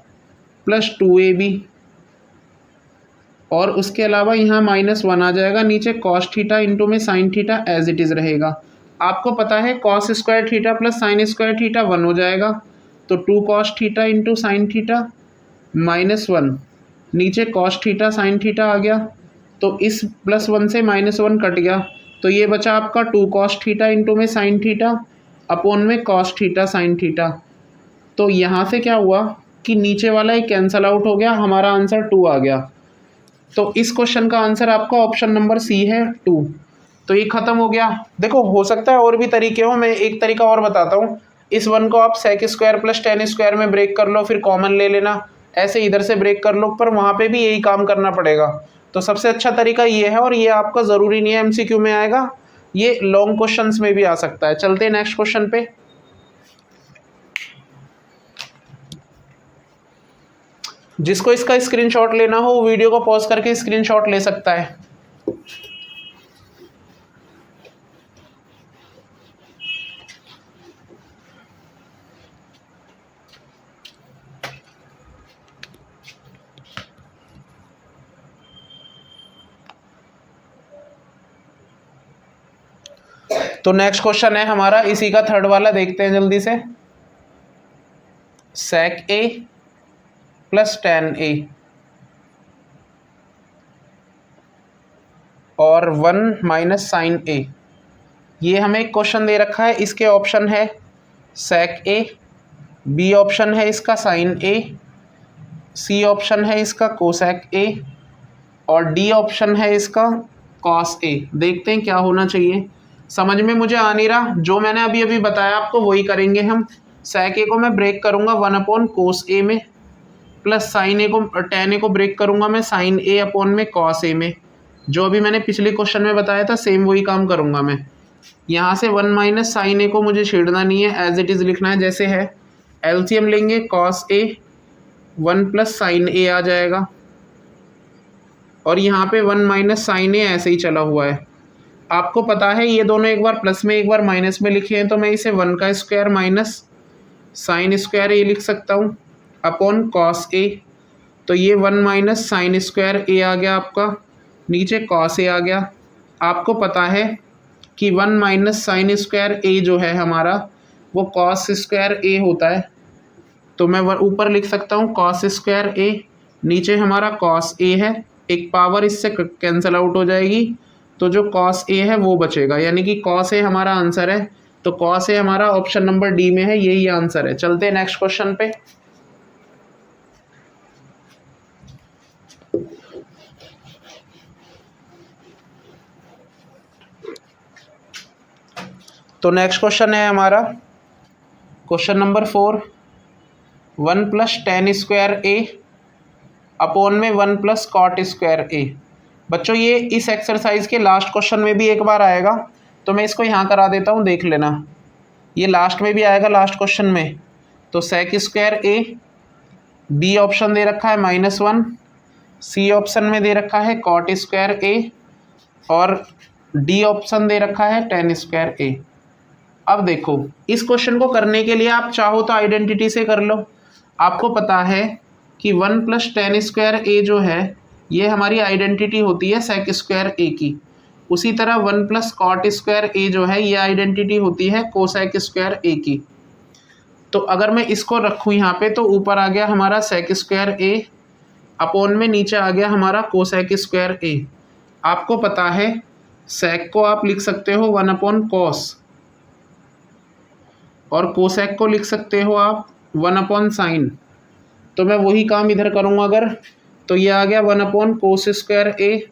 plus 2ab, और उसके अलावा यहाँ -1 आ जाएगा, नीचे कॉस थीटा इंटू में sine theta as it is रहेगा। आपको पता है cos square theta plus sine square theta 1 हो जाएगा, तो 2 cos theta into sine theta -1, नीचे कॉस थीटा साइन थीटा आ गया, तो इस +1 से -1 कट गया, तो ये बचा आपका 2 कॉस थीटा इंटू में साइन थीटा अपॉन में कॉस थीटा साइन थीटा। तो यहाँ से क्या हुआ कि नीचे वाला एक कैंसल आउट हो गया, हमारा आंसर 2 आ गया। तो इस क्वेश्चन का आंसर आपका ऑप्शन नंबर सी है 2। तो ये खत्म हो गया। देखो हो सकता है और भी तरीके हो, मैं एक तरीका और बताता हूँ। इस 1 को आप sec square plus tan square में ब्रेक कर लो, फिर कॉमन ले लेना, ऐसे इधर से ब्रेक कर लो, पर वहाँ पे भी यही काम करना पड़ेगा। तो सबसे अच्छा तरीका ये है, और ये आपका ज़रूरी नहीं है एमसीक्यू में आएगा, ये लॉन्ग क्वेश्चंस में भी आ सकता है। चलते हैं नेक्स्ट क्वेश्चन पे। जिसको इसका स्क्रीनशॉट लेना हो वीडियो को पॉज करके स्क्रीनशॉट ले सकता है। तो नेक्स्ट क्वेश्चन है हमारा इसी का थर्ड वाला, देखते हैं जल्दी से। सेक ए प्लस टेन ए और 1 माइनस साइन ए, ये हमें एक क्वेश्चन दे रखा है। इसके ऑप्शन है सेक ए, बी ऑप्शन है इसका साइन ए, सी ऑप्शन है इसका कोसेक ए और डी ऑप्शन है इसका कॉस ए। देखते हैं क्या होना चाहिए। समझ में मुझे आ नहीं रहा, जो मैंने अभी अभी बताया आपको वही करेंगे हम। सेक ए को मैं ब्रेक करूंगा 1 अपॉन कोस ए में, प्लस साइन ए को टेन ए को ब्रेक करूंगा मैं साइन ए अपॉन में कॉस ए में। जो अभी मैंने पिछले क्वेश्चन में बताया था सेम वही काम करूंगा मैं। यहाँ से 1 माइनस साइन ए को मुझे छेड़ना नहीं है, एज इट इज़ लिखना है जैसे है। एलसीएम लेंगे कॉस ए 1 प्लस साइन ए आ जाएगा, और यहाँ पे 1 माइनस साइन ए ऐसे ही चला हुआ है। आपको पता है ये दोनों एक बार प्लस में एक बार माइनस में लिखे हैं, तो मैं इसे 1 का स्क्वायर माइनस साइन स्क्वायर ए लिख सकता हूँ अपॉन कॉस ए। तो ये 1 माइनस साइन स्क्वायर ए आ गया आपका, नीचे कॉस ए आ गया। आपको पता है कि 1 माइनस साइन स्क्वायर ए जो है हमारा वो कॉस स्क्वायर ए होता है, तो मैं ऊपर लिख सकता हूँ कॉस स्क्वायर ए, नीचे हमारा कॉस ए है, एक पावर इससे कैंसिल आउट हो जाएगी, तो जो कॉस ए है वो बचेगा, यानी कि कॉस ए हमारा आंसर है। तो कॉस ए हमारा ऑप्शन नंबर डी में है, यही आंसर है। चलते हैं नेक्स्ट क्वेश्चन पे। तो नेक्स्ट क्वेश्चन है हमारा question number 4, 1 plus tan square ए अपॉन में 1 प्लस कॉट स्क्वायर ए। बच्चों ये इस एक्सरसाइज के लास्ट क्वेश्चन में भी एक बार आएगा, तो मैं इसको यहाँ करा देता हूँ, देख लेना। ये लास्ट में भी आएगा, लास्ट क्वेश्चन में। तो सेक स्क्वायर ए, बी ऑप्शन दे रखा है -1, सी ऑप्शन में दे रखा है कॉट स्क्वायर ए और डी ऑप्शन दे रखा है टेन स्क्वायर ए। अब देखो इस क्वेश्चन को करने के लिए आप चाहो तो आइडेंटिटी से कर लो। आपको पता है कि 1 प्लस टेन स्क्वायर ए जो है ये हमारी आइडेंटिटी होती है सेक स्क्वायर ए की। उसी तरह 1 प्लस कॉट स्क्वायर ए जो है ये आइडेंटिटी होती है कोसेक स्क्वायर ए की। तो अगर मैं इसको रखूँ यहाँ पे, तो ऊपर आ गया हमारा सेक स्क्वायर ए अपॉन में नीचे आ गया हमारा कोसेक स्क्वायर ए। आपको पता है सेक को आप लिख सकते हो 1 अपॉन कॉस, और कोसेक को लिख सकते हो आप 1 अपॉन साइन। तो मैं वही काम इधर करूँगा अगर, तो ये आ गया 1 अपॉन कोस स्क्वायर ए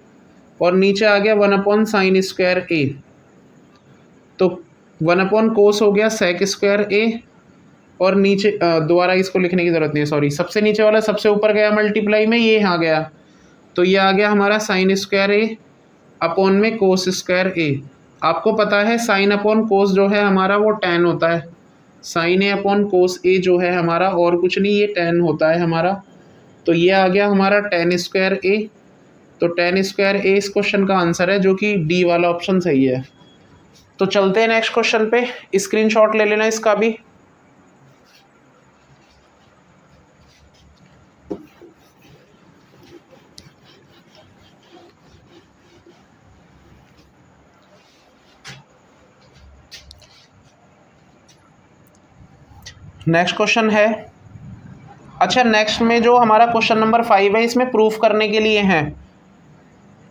और नीचे आ गया 1 अपॉन साइन स्क्वायर ए। तो 1 अपॉन कोस हो गया सेक स्क्वायर ए, और नीचे दोबारा इसको लिखने की ज़रूरत नहीं है, सॉरी, सबसे नीचे वाला सबसे ऊपर गया मल्टीप्लाई में, ये आ गया। तो ये आ गया हमारा साइन स्क्वायर ए अपॉन में कोस स्क्वायर ए। आपको पता है साइन अपॉन कोस जो है हमारा वो टेन होता है। साइन ए अपॉन कोस ए जो है हमारा और कुछ नहीं, ये टेन होता है हमारा। तो ये आ गया हमारा टेन स्क्वायर ए। तो टेन स्क्वायर ए इस क्वेश्चन का आंसर है, जो कि डी वाला ऑप्शन सही है। तो चलते हैं नेक्स्ट क्वेश्चन पे, स्क्रीनशॉट ले लेना इसका भी। नेक्स्ट क्वेश्चन है, अच्छा नेक्स्ट में जो हमारा क्वेश्चन नंबर 5 है इसमें प्रूफ करने के लिए है,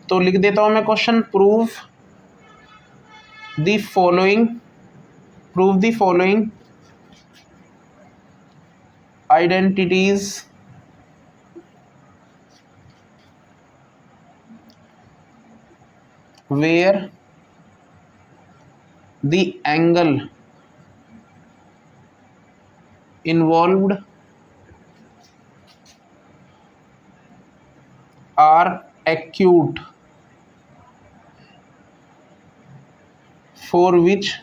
तो लिख देता हूँ मैं question, proof the following identities where the angle involved are acute, for which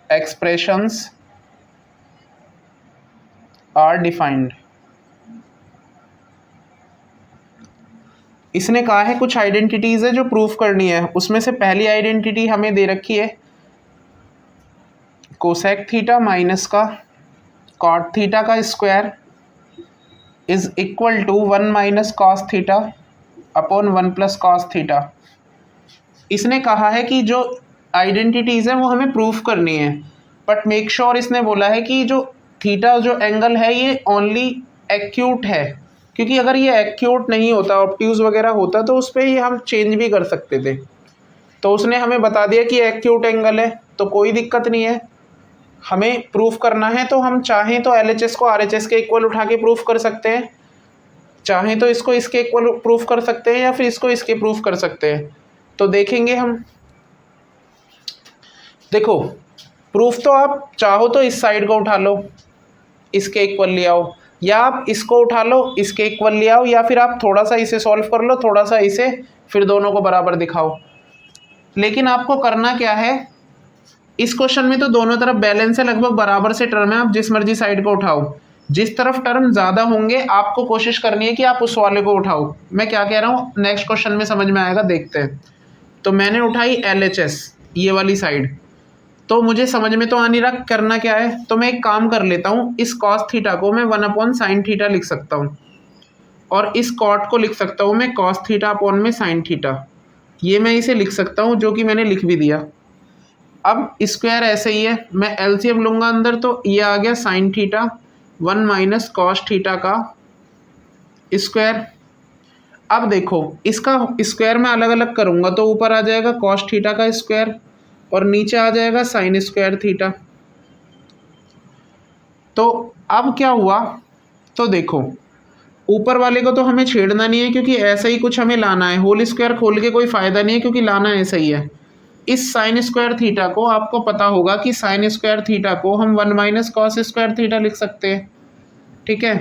expressions are defined। इसने कहा है कुछ आइडेंटिटीज है जो प्रूफ करनी है, उसमें से पहली आइडेंटिटी हमें दे रखी है कोसेक थीटा माइनस का कॉट थीटा का square is equal to 1 minus cos theta upon 1 plus cos theta. इसने कहा है कि जो आइडेंटिटीज है वो हमें प्रूफ करनी है, बट मेक श्योर इसने बोला है कि जो थीटा जो एंगल है ये ओनली एक्यूट है, क्योंकि अगर ये एक्यूट नहीं होता, ऑब्ट्यूज वगैरह होता, तो उस पर ये हम चेंज भी कर सकते थे। तो उसने हमें बता दिया कि एक्यूट एंगल है, तो कोई दिक्कत नहीं है। हमें प्रूफ करना है तो हम चाहें तो LHS को RHS के इक्वल उठा के प्रूफ कर सकते हैं, चाहें तो इसको इसके इक्वल प्रूफ कर सकते हैं, या फिर इसको इसके प्रूफ कर सकते हैं। तो देखेंगे हम। देखो, प्रूफ तो आप चाहो तो इस साइड को उठा लो, इसके इक्वल ले आओ, या आप इसको उठा लो, इसके इक्वल ले आओ, या फिर आप थोड़ा सा इसे सॉल्व कर लो, थोड़ा सा इसे, फिर दोनों को बराबर दिखाओ। लेकिन आपको करना क्या है, इस क्वेश्चन में तो दोनों तरफ बैलेंस है, लगभग बराबर से टर्म है, आप जिस मर्जी साइड को उठाओ। जिस तरफ टर्म ज़्यादा होंगे आपको कोशिश करनी है कि आप उस वाले को उठाओ। मैं क्या कह रहा हूँ नेक्स्ट क्वेश्चन में समझ में आएगा, देखते हैं। तो मैंने उठाई LHS, ये वाली साइड, तो मुझे समझ में तो आ नहीं रहा करना क्या है। तो मैं एक काम कर लेता हूँ, इस कॉस थीटा को मैं 1 अपॉन साइन थीटा लिख सकता हूँ, और इस कॉट को लिख सकता हूँ मैं कॉस थीटा अपॉन में साइन थीटा। ये मैं इसे लिख सकता हूँ, जो कि मैंने लिख भी दिया। अब स्क्वायर ऐसे ही है, मैं LCM लूँगा अंदर, तो ये आ गया sign theta 1 minus cos theta का स्क्वायर। अब देखो, इसका स्क्वायर मैं अलग अलग करूँगा तो ऊपर आ जाएगा कॉस थीटा का स्क्वायर और नीचे आ जाएगा साइन स्क्वायर थीटा। तो अब क्या हुआ, तो देखो ऊपर वाले को तो हमें छेड़ना नहीं है, क्योंकि ऐसा ही कुछ हमें लाना है। होल स्क्वायर खोल के कोई फ़ायदा नहीं है, क्योंकि लाना ऐसा ही है। इस साइन स्क्वायर थीटा को, आपको पता होगा कि साइन स्क्वायर थीटा को हम 1 माइनस कॉस स्क्वायर थीटा लिख सकते हैं, ठीक है।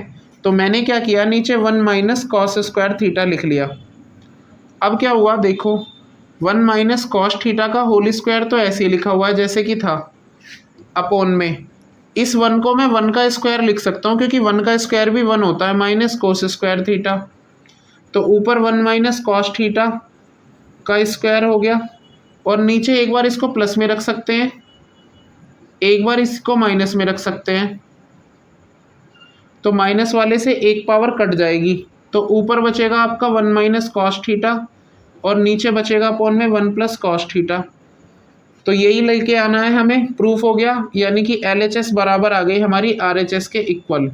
तो मैंने क्या किया, नीचे 1 माइनस कॉस स्क्वायर थीटा लिख लिया। अब क्या हुआ देखो, 1 माइनस कॉस थीटा का होल स्क्वायर तो ऐसे ही लिखा हुआ है जैसे कि था, अपॉन में इस 1 को मैं 1 का स्क्वायर लिख सकता हूँ, क्योंकि 1 का स्क्वायर भी 1 होता है, माइनस कोस स्क्वायर थीटा। तो ऊपर 1 माइनस कॉस थीटा का स्क्वायर हो गया, और नीचे एक बार इसको प्लस में रख सकते हैं, एक बार इसको माइनस में रख सकते हैं। तो माइनस वाले से एक पावर कट जाएगी, तो ऊपर बचेगा आपका 1 माइनस कॉस थीटा, और नीचे बचेगा अपॉन में 1 प्लस कॉस थीटा। तो यही लेके आना है हमें, प्रूफ हो गया, यानी कि LHS बराबर आ गई हमारी RHS के इक्वल।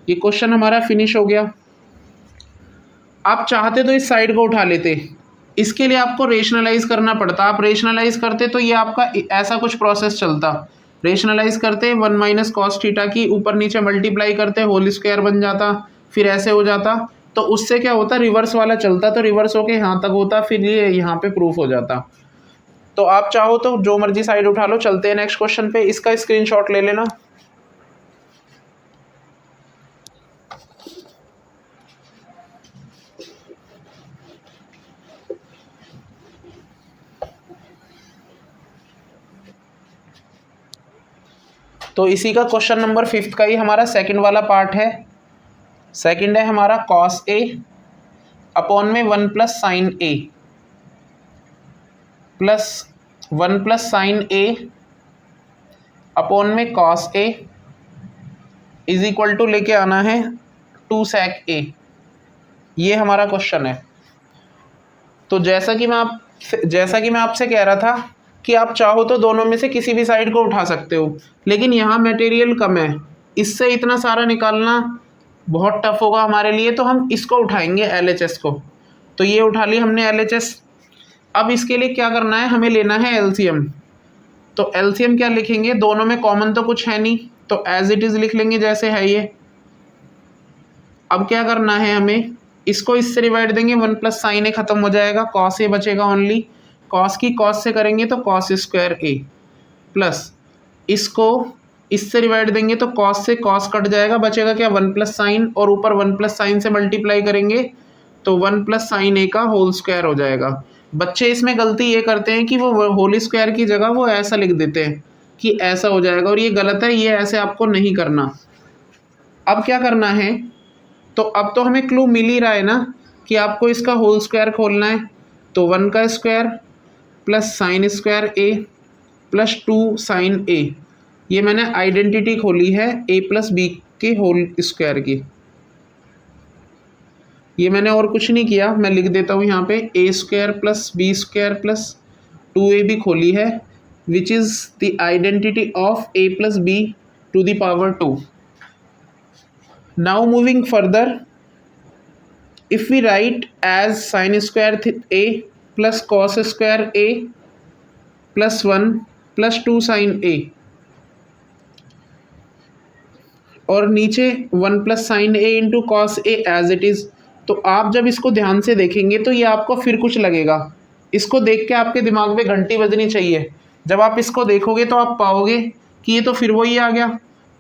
ये क्वेश्चन हमारा फिनिश हो गया। आप चाहते तो इस साइड को उठा लेते, इसके लिए आपको रेशनलाइज करना पड़ता। आप रेशनलाइज करते तो ये आपका ऐसा कुछ प्रोसेस चलता। रेशनलाइज करते 1 माइनस कॉस थीटा की ऊपर नीचे मल्टीप्लाई करते, होल स्क्वायर बन जाता, फिर ऐसे हो जाता। तो उससे क्या होता, रिवर्स वाला चलता, तो रिवर्स होके यहाँ तक होता, फिर ये यहाँ पे प्रूफ हो जाता। तो आप चाहो तो जो मर्जी साइड उठा लो। चलते हैं नेक्स्ट क्वेश्चन पे, इसका स्क्रीनशॉट ले लेना। तो इसी का क्वेश्चन नंबर 5 का ही हमारा सेकंड वाला पार्ट है। सेकंड है हमारा कॉस ए अपॉन में 1 plus sine A plus 1 plus sine A upon में cos A is equal to लेके आना है 2 sec ए। ये हमारा क्वेश्चन है। तो जैसा कि मैं आपसे कह रहा था कि आप चाहो तो दोनों में से किसी भी साइड को उठा सकते हो, लेकिन यहाँ मटेरियल कम है, इससे इतना सारा निकालना बहुत टफ होगा हमारे लिए। तो हम इसको उठाएंगे LHS को। तो ये उठा लिया हमने LHS। अब इसके लिए क्या करना है, हमें लेना है LCM। तो एलसीएम क्या लिखेंगे, दोनों में कॉमन तो कुछ है नहीं, तो एज इट इज लिख लेंगे जैसे है ये। अब क्या करना है हमें, इसको इससे डिवाइड देंगे, 1 प्लस साइन ए खत्म हो जाएगा, कॉस ए बचेगा ओनली, कॉस की कॉस से करेंगे तो कॉस स्क्वायर ए, प्लस इसको इससे डिवाइड देंगे तो कॉस से कॉस कट जाएगा, बचेगा क्या 1 प्लस साइन, और ऊपर 1 प्लस साइन से मल्टीप्लाई करेंगे तो 1 प्लस साइन ए का होल स्क्वायर हो जाएगा। बच्चे इसमें गलती ये करते हैं कि वो होल स्क्वायर की जगह वो ऐसा लिख देते हैं कि ऐसा हो जाएगा, और ये गलत है, ये ऐसे आपको नहीं करना। अब क्या करना है, तो अब तो हमें क्लू मिल ही रहा है ना कि आपको इसका होल स्क्वायर खोलना है, तो 1 का square plus sine square A plus 2 sine ए, ये मैंने आइडेंटिटी खोली है ए प्लस बी के होल स्क्वायर की, ये मैंने और कुछ नहीं किया। मैं लिख देता हूँ यहाँ पे A square plus B square plus 2a भी खोली है, which is the identity of a plus B to the power 2। Now moving further, if we write as sin square a plus cos square a plus 1 plus 2 sin a, और नीचे 1 plus sine A into cos A as it is, तो आप जब इसको ध्यान से देखेंगे तो ये आपको फिर कुछ लगेगा, इसको देख के आपके दिमाग में घंटी बजनी चाहिए। जब आप इसको देखोगे तो आप पाओगे कि ये तो फिर वही आ गया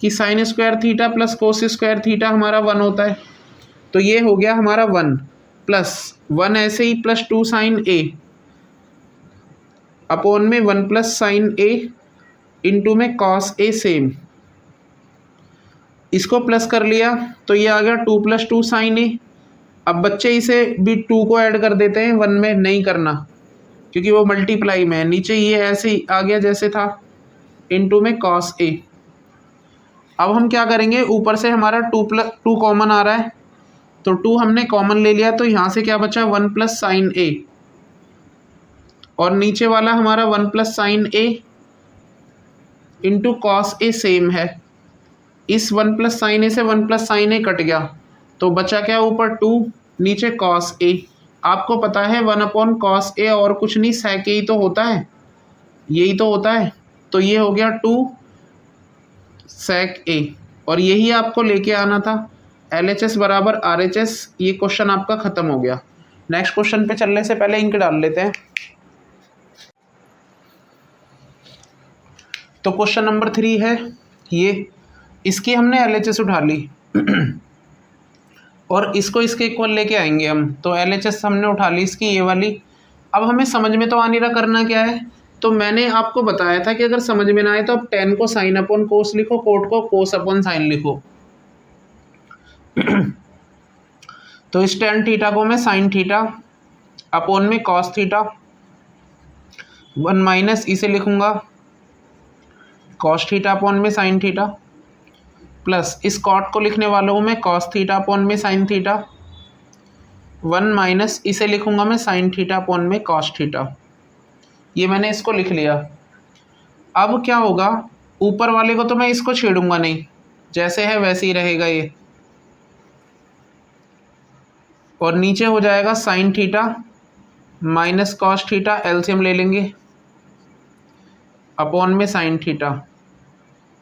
कि sign square theta plus cos square theta हमारा 1 होता है, तो ये हो गया हमारा 1 प्लस 1 ऐसे ही प्लस 2 साइन ए अपॉन में 1 प्लस साइन ए इंटू में कॉस ए सेम, इसको प्लस कर लिया तो ये आ गया 2 प्लस 2 साइन ए। अब बच्चे इसे भी 2 को ऐड कर देते हैं, 1 में नहीं करना क्योंकि वो मल्टीप्लाई में है, नीचे ये ऐसे ही आ गया जैसे था इंटू में कॉस ए। अब हम क्या करेंगे, ऊपर से हमारा 2 कॉमन आ रहा है, तो 2 हमने कॉमन ले लिया, तो यहाँ से क्या बचा 1 प्लस साइन ए, और नीचे वाला हमारा 1 plus sine A into cos A same है, इस 1 प्लस साइन ए से 1 प्लस साइन ए कट गया, तो बचा क्या ऊपर 2 नीचे कॉस ए। आपको पता है 1 अपॉन कॉस ए और कुछ नहीं sec ए ही तो होता है, यही तो होता है, तो ये हो गया 2 sec ए, और यही आपको लेके आना था LHS बराबर RHS। ये क्वेश्चन आपका खत्म हो गया। नेक्स्ट क्वेश्चन पे चलने से पहले इंक डाल लेते हैं। तो क्वेश्चन नंबर 3 है ये, इसकी हमने LHS उठा ली और इसको इसके इक्वल लेके आएंगे हम, तो LHS हमने उठा ली इसकी ये वाली। अब हमें समझ में तो आ नहीं रहा करना क्या है, तो मैंने आपको बताया था कि अगर समझ में ना आए तो आप tan को साइन अपॉन कोस लिखो, कोट को कोस अपॉन साइन लिखो। तो इस tan थीटा को मैं साइन थीटा अपॉन में कॉस थीटा 1 माइनस इसे लिखूंगा कॉस थीटा अपॉन में साइन थीटा, प्लस इस कॉट को लिखने वाला हूँ मैं कॉस थीटा अपॉन में साइन थीटा 1 माइनस इसे लिखूंगा मैं साइन थीटा अपॉन में कॉस थीटा। ये मैंने इसको लिख लिया। अब क्या होगा, ऊपर वाले को तो मैं इसको छेड़ूंगा नहीं, जैसे है वैसे ही रहेगा ये, और नीचे हो जाएगा sign theta minus cos theta, LCM ले लेंगे अपॉन में साइन थीटा,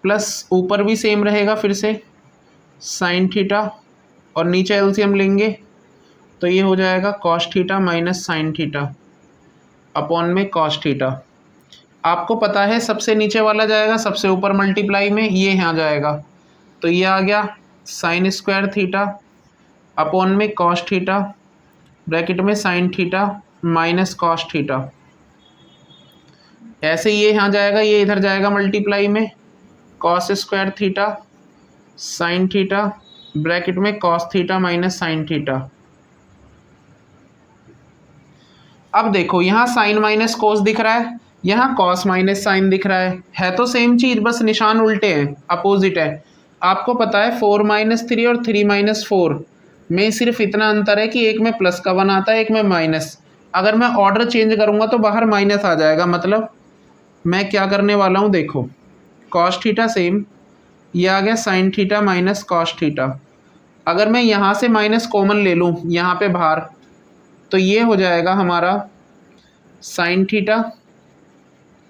प्लस ऊपर भी सेम रहेगा फिर से साइन थीटा, और नीचे एलसीएम लेंगे तो ये हो जाएगा cos theta minus sine theta upon में कॉस थीटा। आपको पता है सबसे नीचे वाला जाएगा सबसे ऊपर मल्टीप्लाई में, ये यहाँ जाएगा, तो ये आ गया साइन स्क्वायर थीटा अपॉन में कॉस थीटा ब्रैकेट में sine theta minus cos theta. ऐसे ये यहाँ जाएगा, ये इधर जाएगा मल्टीप्लाई में, cos square theta sine theta bracket में cos theta minus sine theta. अब देखो यहाँ साइन माइनस कोस दिख रहा है, यहाँ कॉस माइनस साइन दिख रहा है तो सेम चीज़, बस निशान उल्टे हैं, अपोजिट है। आपको पता है 4 माइनस 3 और 3 माइनस 4 में सिर्फ इतना अंतर है कि एक में प्लस का 1 आता है, एक में माइनस। अगर मैं ऑर्डर चेंज करूँगा तो बाहर माइनस आ जाएगा, मतलब मैं क्या करने वाला हूँ देखो, कॉस थीटा सेम, ये आ गया sign theta minus cos theta. अगर मैं यहाँ से माइनस कॉमन ले लूँ यहाँ पे बाहर, तो ये हो जाएगा हमारा साइन थीटा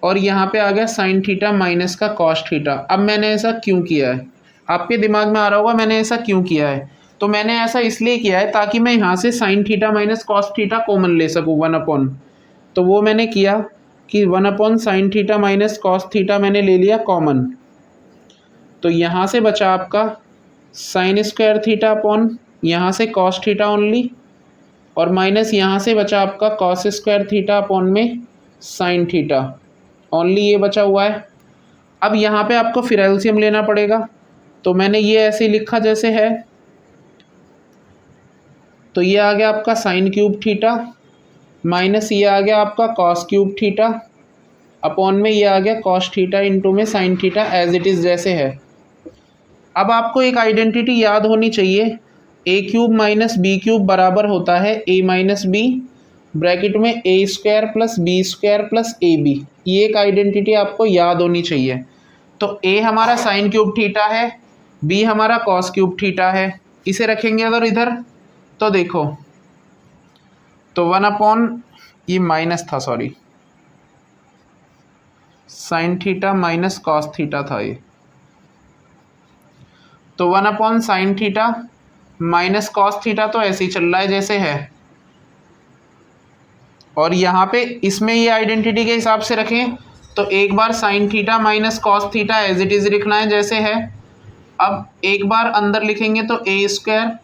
और यहाँ पे आ गया साइन थीटा माइनस का कॉस थीटा। अब मैंने ऐसा क्यों किया है, आपके दिमाग में आ रहा होगा मैंने ऐसा क्यों किया है। तो मैंने ऐसा इसलिए किया है ताकि मैं यहाँ से sign theta minus cos theta common ले सकूँ, 1/, तो वो मैंने किया कि 1/, sign theta minus cos theta मैंने ले लिया कॉमन। तो यहाँ से बचा आपका साइन स्क्वायर थीटा अपॉन यहाँ से कॉस थीटा ओनली, और माइनस यहाँ से बचा आपका कॉस स्क्वायर थीटा अपॉन में साइन थीटा ओनली, ये बचा हुआ है। अब यहाँ पे आपको फिर एलसीएम लेना पड़ेगा, तो मैंने ये ऐसे लिखा जैसे है, तो ये आ गया आपका साइन क्यूब थीटा माइनस ये आ गया आपका कॉस क्यूब थीटा अपॉन में ये आ गया कॉस थीटा इंटू में sine theta as it is जैसे है। अब आपको एक आइडेंटिटी याद होनी चाहिए, a cube minus b cube बराबर होता है ए माइनस बी, ब्रैकेट में a square plus B square plus a b. ये एक आइडेंटिटी आपको याद होनी चाहिए। तो ए हमारा साइन क्यूब थीटा है, बी हमारा कॉस क्यूब थीटा है। इसे रखेंगे अगर इधर तो देखो, तो 1/, ये माइनस था sorry, sign theta minus cos theta था ये, तो 1/, sign theta minus cos theta तो ऐसे ही चल रहा है जैसे है, और यहाँ पे इसमें ये आइडेंटिटी के हिसाब से रखें तो एक बार sine theta minus cos theta as it is लिखना है जैसे है। अब एक बार अंदर लिखेंगे तो a square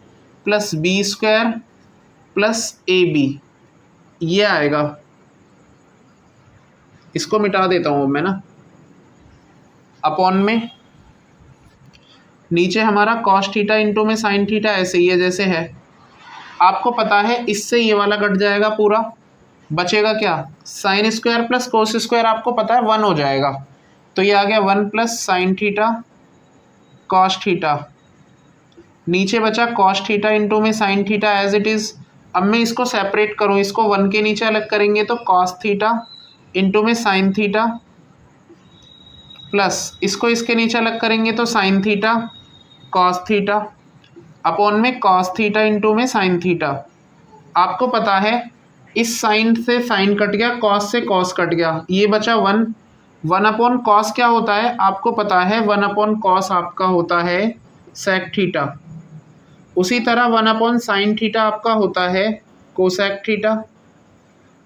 plus B square plus a b, ये आएगा। इसको मिटा देता हूँ मैं ना, अपॉन में नीचे हमारा कॉस थीटा इंटू में साइन थीटा ऐसे ही है जैसे है। आपको पता है इससे ये वाला कट जाएगा पूरा, बचेगा क्या, sign square plus cos square आपको पता है 1 हो जाएगा, तो ये आ गया 1 plus sine theta cos theta, नीचे बचा कॉस थीटा इंटू में sine theta as it is. अब मैं इसको सेपरेट करूँ, इसको 1 के नीचे अलग करेंगे तो कॉस थीटा इंटू में साइन थीटा प्लस इसको इसके नीचे अलग करेंगे तो sign theta cos theta upon में कॉस थीटा इंटू में साइन थीटा। आपको पता है इस साइन से साइन कट गया, कॉस से कॉस कट गया, ये बचा 1। 1/, कॉस क्या होता है आपको पता है, 1/, कॉस आपका होता है सेक थीटा। उसी तरह 1/, साइन थीटा आपका होता है कोसेक थीटा।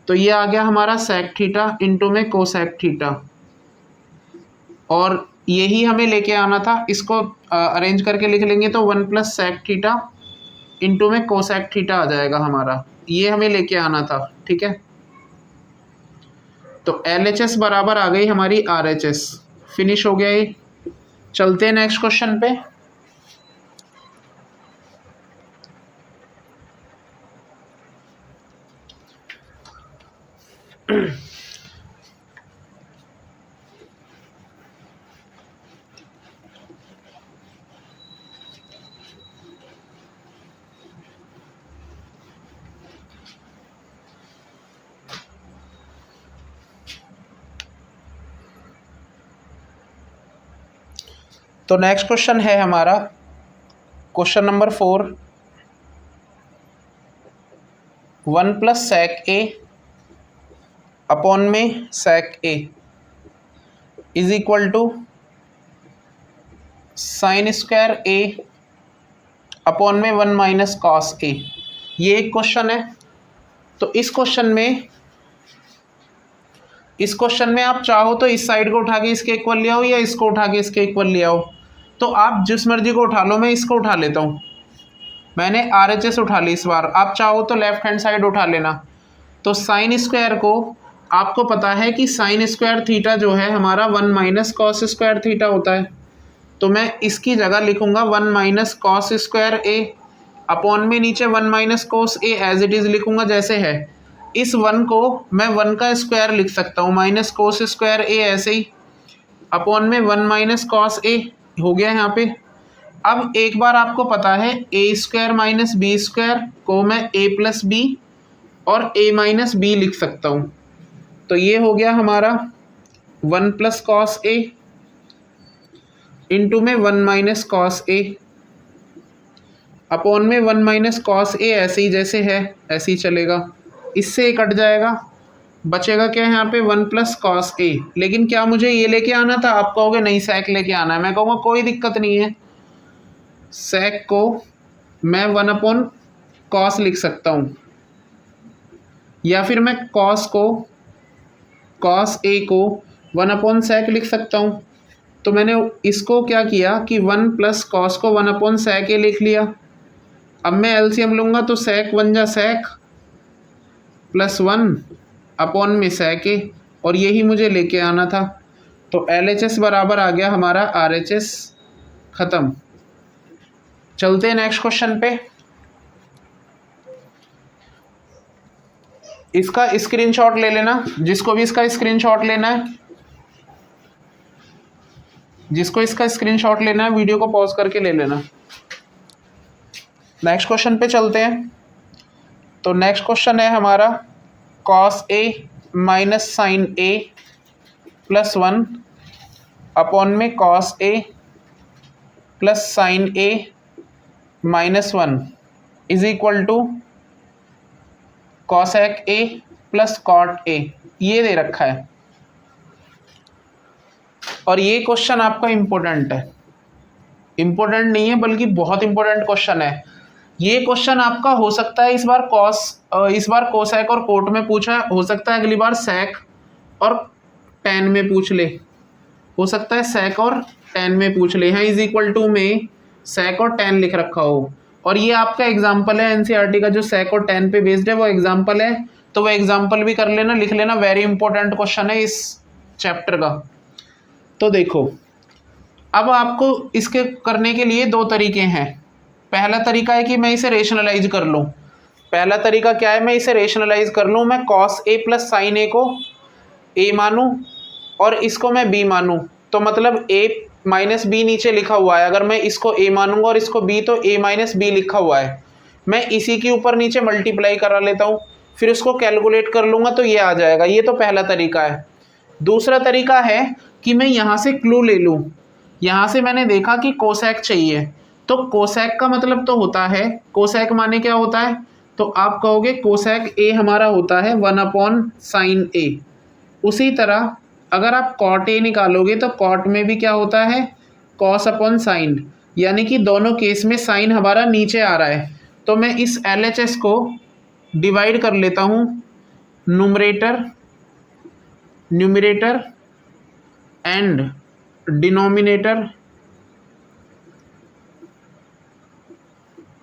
तो ये आ गया हमारा सेक थीटा इंटू में कोसेक थीटा, और यही हमें लेके आना था। इसको अरेंज करके लिख लेंगे तो 1 प्लस सेक थीटा इंटू में कोसेक थीटा आ जाएगा हमारा, ये हमें लेके आना था, ठीक है। तो LHS बराबर आ गई हमारी RHS, फिनिश हो गया ये। चलते हैं नेक्स्ट क्वेश्चन पे। तो नेक्स्ट क्वेश्चन है हमारा question number 4, 1 plus sec a upon में sec a is equal to sine square A upon में 1 माइनस कॉस ए। ये एक क्वेश्चन है। तो इस क्वेश्चन में आप चाहो तो इस साइड को उठा के इसके इक्वल ले आओ या इसको उठा के इसके इक्वल ले आओ, तो आप जिस मर्जी को उठा लो। मैं इसको उठा लेता हूँ, मैंने RHS उठा ली इस बार, आप चाहो तो लेफ्ट हैंड साइड उठा लेना। तो साइन स्क्वायर को आपको पता है कि साइन स्क्वायर थीटा जो है हमारा 1 माइनस कॉस स्क्वायर थीटा होता है, तो मैं इसकी जगह लिखूंगा 1 माइनस कॉस स्क्वायर ए अपॉन में नीचे 1 minus cos A as it is लिखूंगा जैसे है। इस 1 को मैं 1 का स्क्वायर लिख सकता हूँ, माइनस कोस स्क्वायर ए ऐसे ही अपॉन में 1 माइनस कॉस ए हो गया यहाँ पे। अब एक बार आपको पता है ए स्क्वायर माइनस बी स्क्वायर को मैं ए प्लस बी और ए माइनस बी लिख सकता हूँ, तो ये हो गया हमारा 1 प्लस कॉस ए इंटू में 1 माइनस कॉस ए अपॉन में 1 माइनस कॉस ए ऐसे ही जैसे है ऐसे ही चलेगा, इससे कट जाएगा बचेगा क्या यहाँ पे 1 प्लस कॉस ए। लेकिन क्या मुझे ये लेके आना था? आप कहोगे नहीं सेक लेके आना है। मैं कहूँगा कोई दिक्कत नहीं है, सेक को मैं 1 अपॉन कॉस लिख सकता हूँ, या फिर मैं कॉस ए को 1 अपॉन सेक लिख सकता हूँ। तो मैंने इसको क्या किया कि 1 प्लस कॉस को 1 अपॉन सेक ए लिख लिया। अब मैं एलसीएम लूँगा तो सेक 1 जा सेक प्लस 1 अपॉन में सेक ए, और यही मुझे लेके आना था। तो LHS बराबर आ गया हमारा RHS। ख़त्म। चलते हैं नेक्स्ट क्वेश्चन पे। इसका स्क्रीनशॉट ले लेना, जिसको भी इसका स्क्रीनशॉट लेना है, जिसको इसका स्क्रीनशॉट लेना है वीडियो को पॉज करके ले लेना। नेक्स्ट क्वेश्चन पे चलते हैं। तो नेक्स्ट क्वेश्चन है हमारा cos A minus sine A plus 1 upon में cos A plus sine A minus 1 is equal to cosec A plus cot A, ये दे रखा है। और ये क्वेश्चन आपका इम्पोर्टेंट है, इम्पोर्टेंट नहीं है बल्कि बहुत इंपॉर्टेंट क्वेश्चन है। ये क्वेश्चन आपका हो सकता है इस बार कोसेक और कोट में पूछा, हो सकता है अगली बार सेक और टेन में पूछ ले, हो सकता है सेक और टेन में पूछ ले। यहाँ इज इक्वल टू में सेक और टेन लिख रखा हो, और ये आपका एग्जाम्पल है एनसीईआरटी का जो सेक और टेन पे बेस्ड है, वो एग्जाम्पल है। तो वो एग्जाम्पल भी कर लेना, लिख लेना, वेरी इंपॉर्टेंट क्वेश्चन है इस चैप्टर का। तो देखो, अब आपको इसके करने के लिए दो तरीके हैं। पहला तरीका है कि मैं इसे रेशनलाइज कर लूँ। पहला तरीका क्या है? मैं इसे रेशनलाइज कर लूँ। मैं कॉस ए प्लस साइन ए को ए मानूँ और इसको मैं बी मानूँ। तो मतलब ए माइनस बी नीचे लिखा हुआ है, अगर मैं इसको ए मानूंगा और इसको बी, तो ए माइनस बी लिखा हुआ है। मैं इसी के ऊपर नीचे मल्टीप्लाई करा लेता हूँ, फिर उसको कैलकुलेट कर लूँगा तो ये आ जाएगा। ये तो पहला तरीका है। दूसरा तरीका है कि मैं यहाँ से क्लू ले लूँ। यहाँ से मैंने देखा कि कोसेक चाहिए, तो कोसेक का मतलब तो होता है, कोसेक माने क्या होता है? तो आप कहोगे कोसेक ए हमारा होता है 1 अपॉन साइन ए। उसी तरह अगर आप कॉट ए निकालोगे तो कॉट में भी क्या होता है? कॉस अपॉन साइन, यानी कि दोनों केस में साइन हमारा नीचे आ रहा है। तो मैं इस LHS को डिवाइड कर लेता हूँ numerator and denominator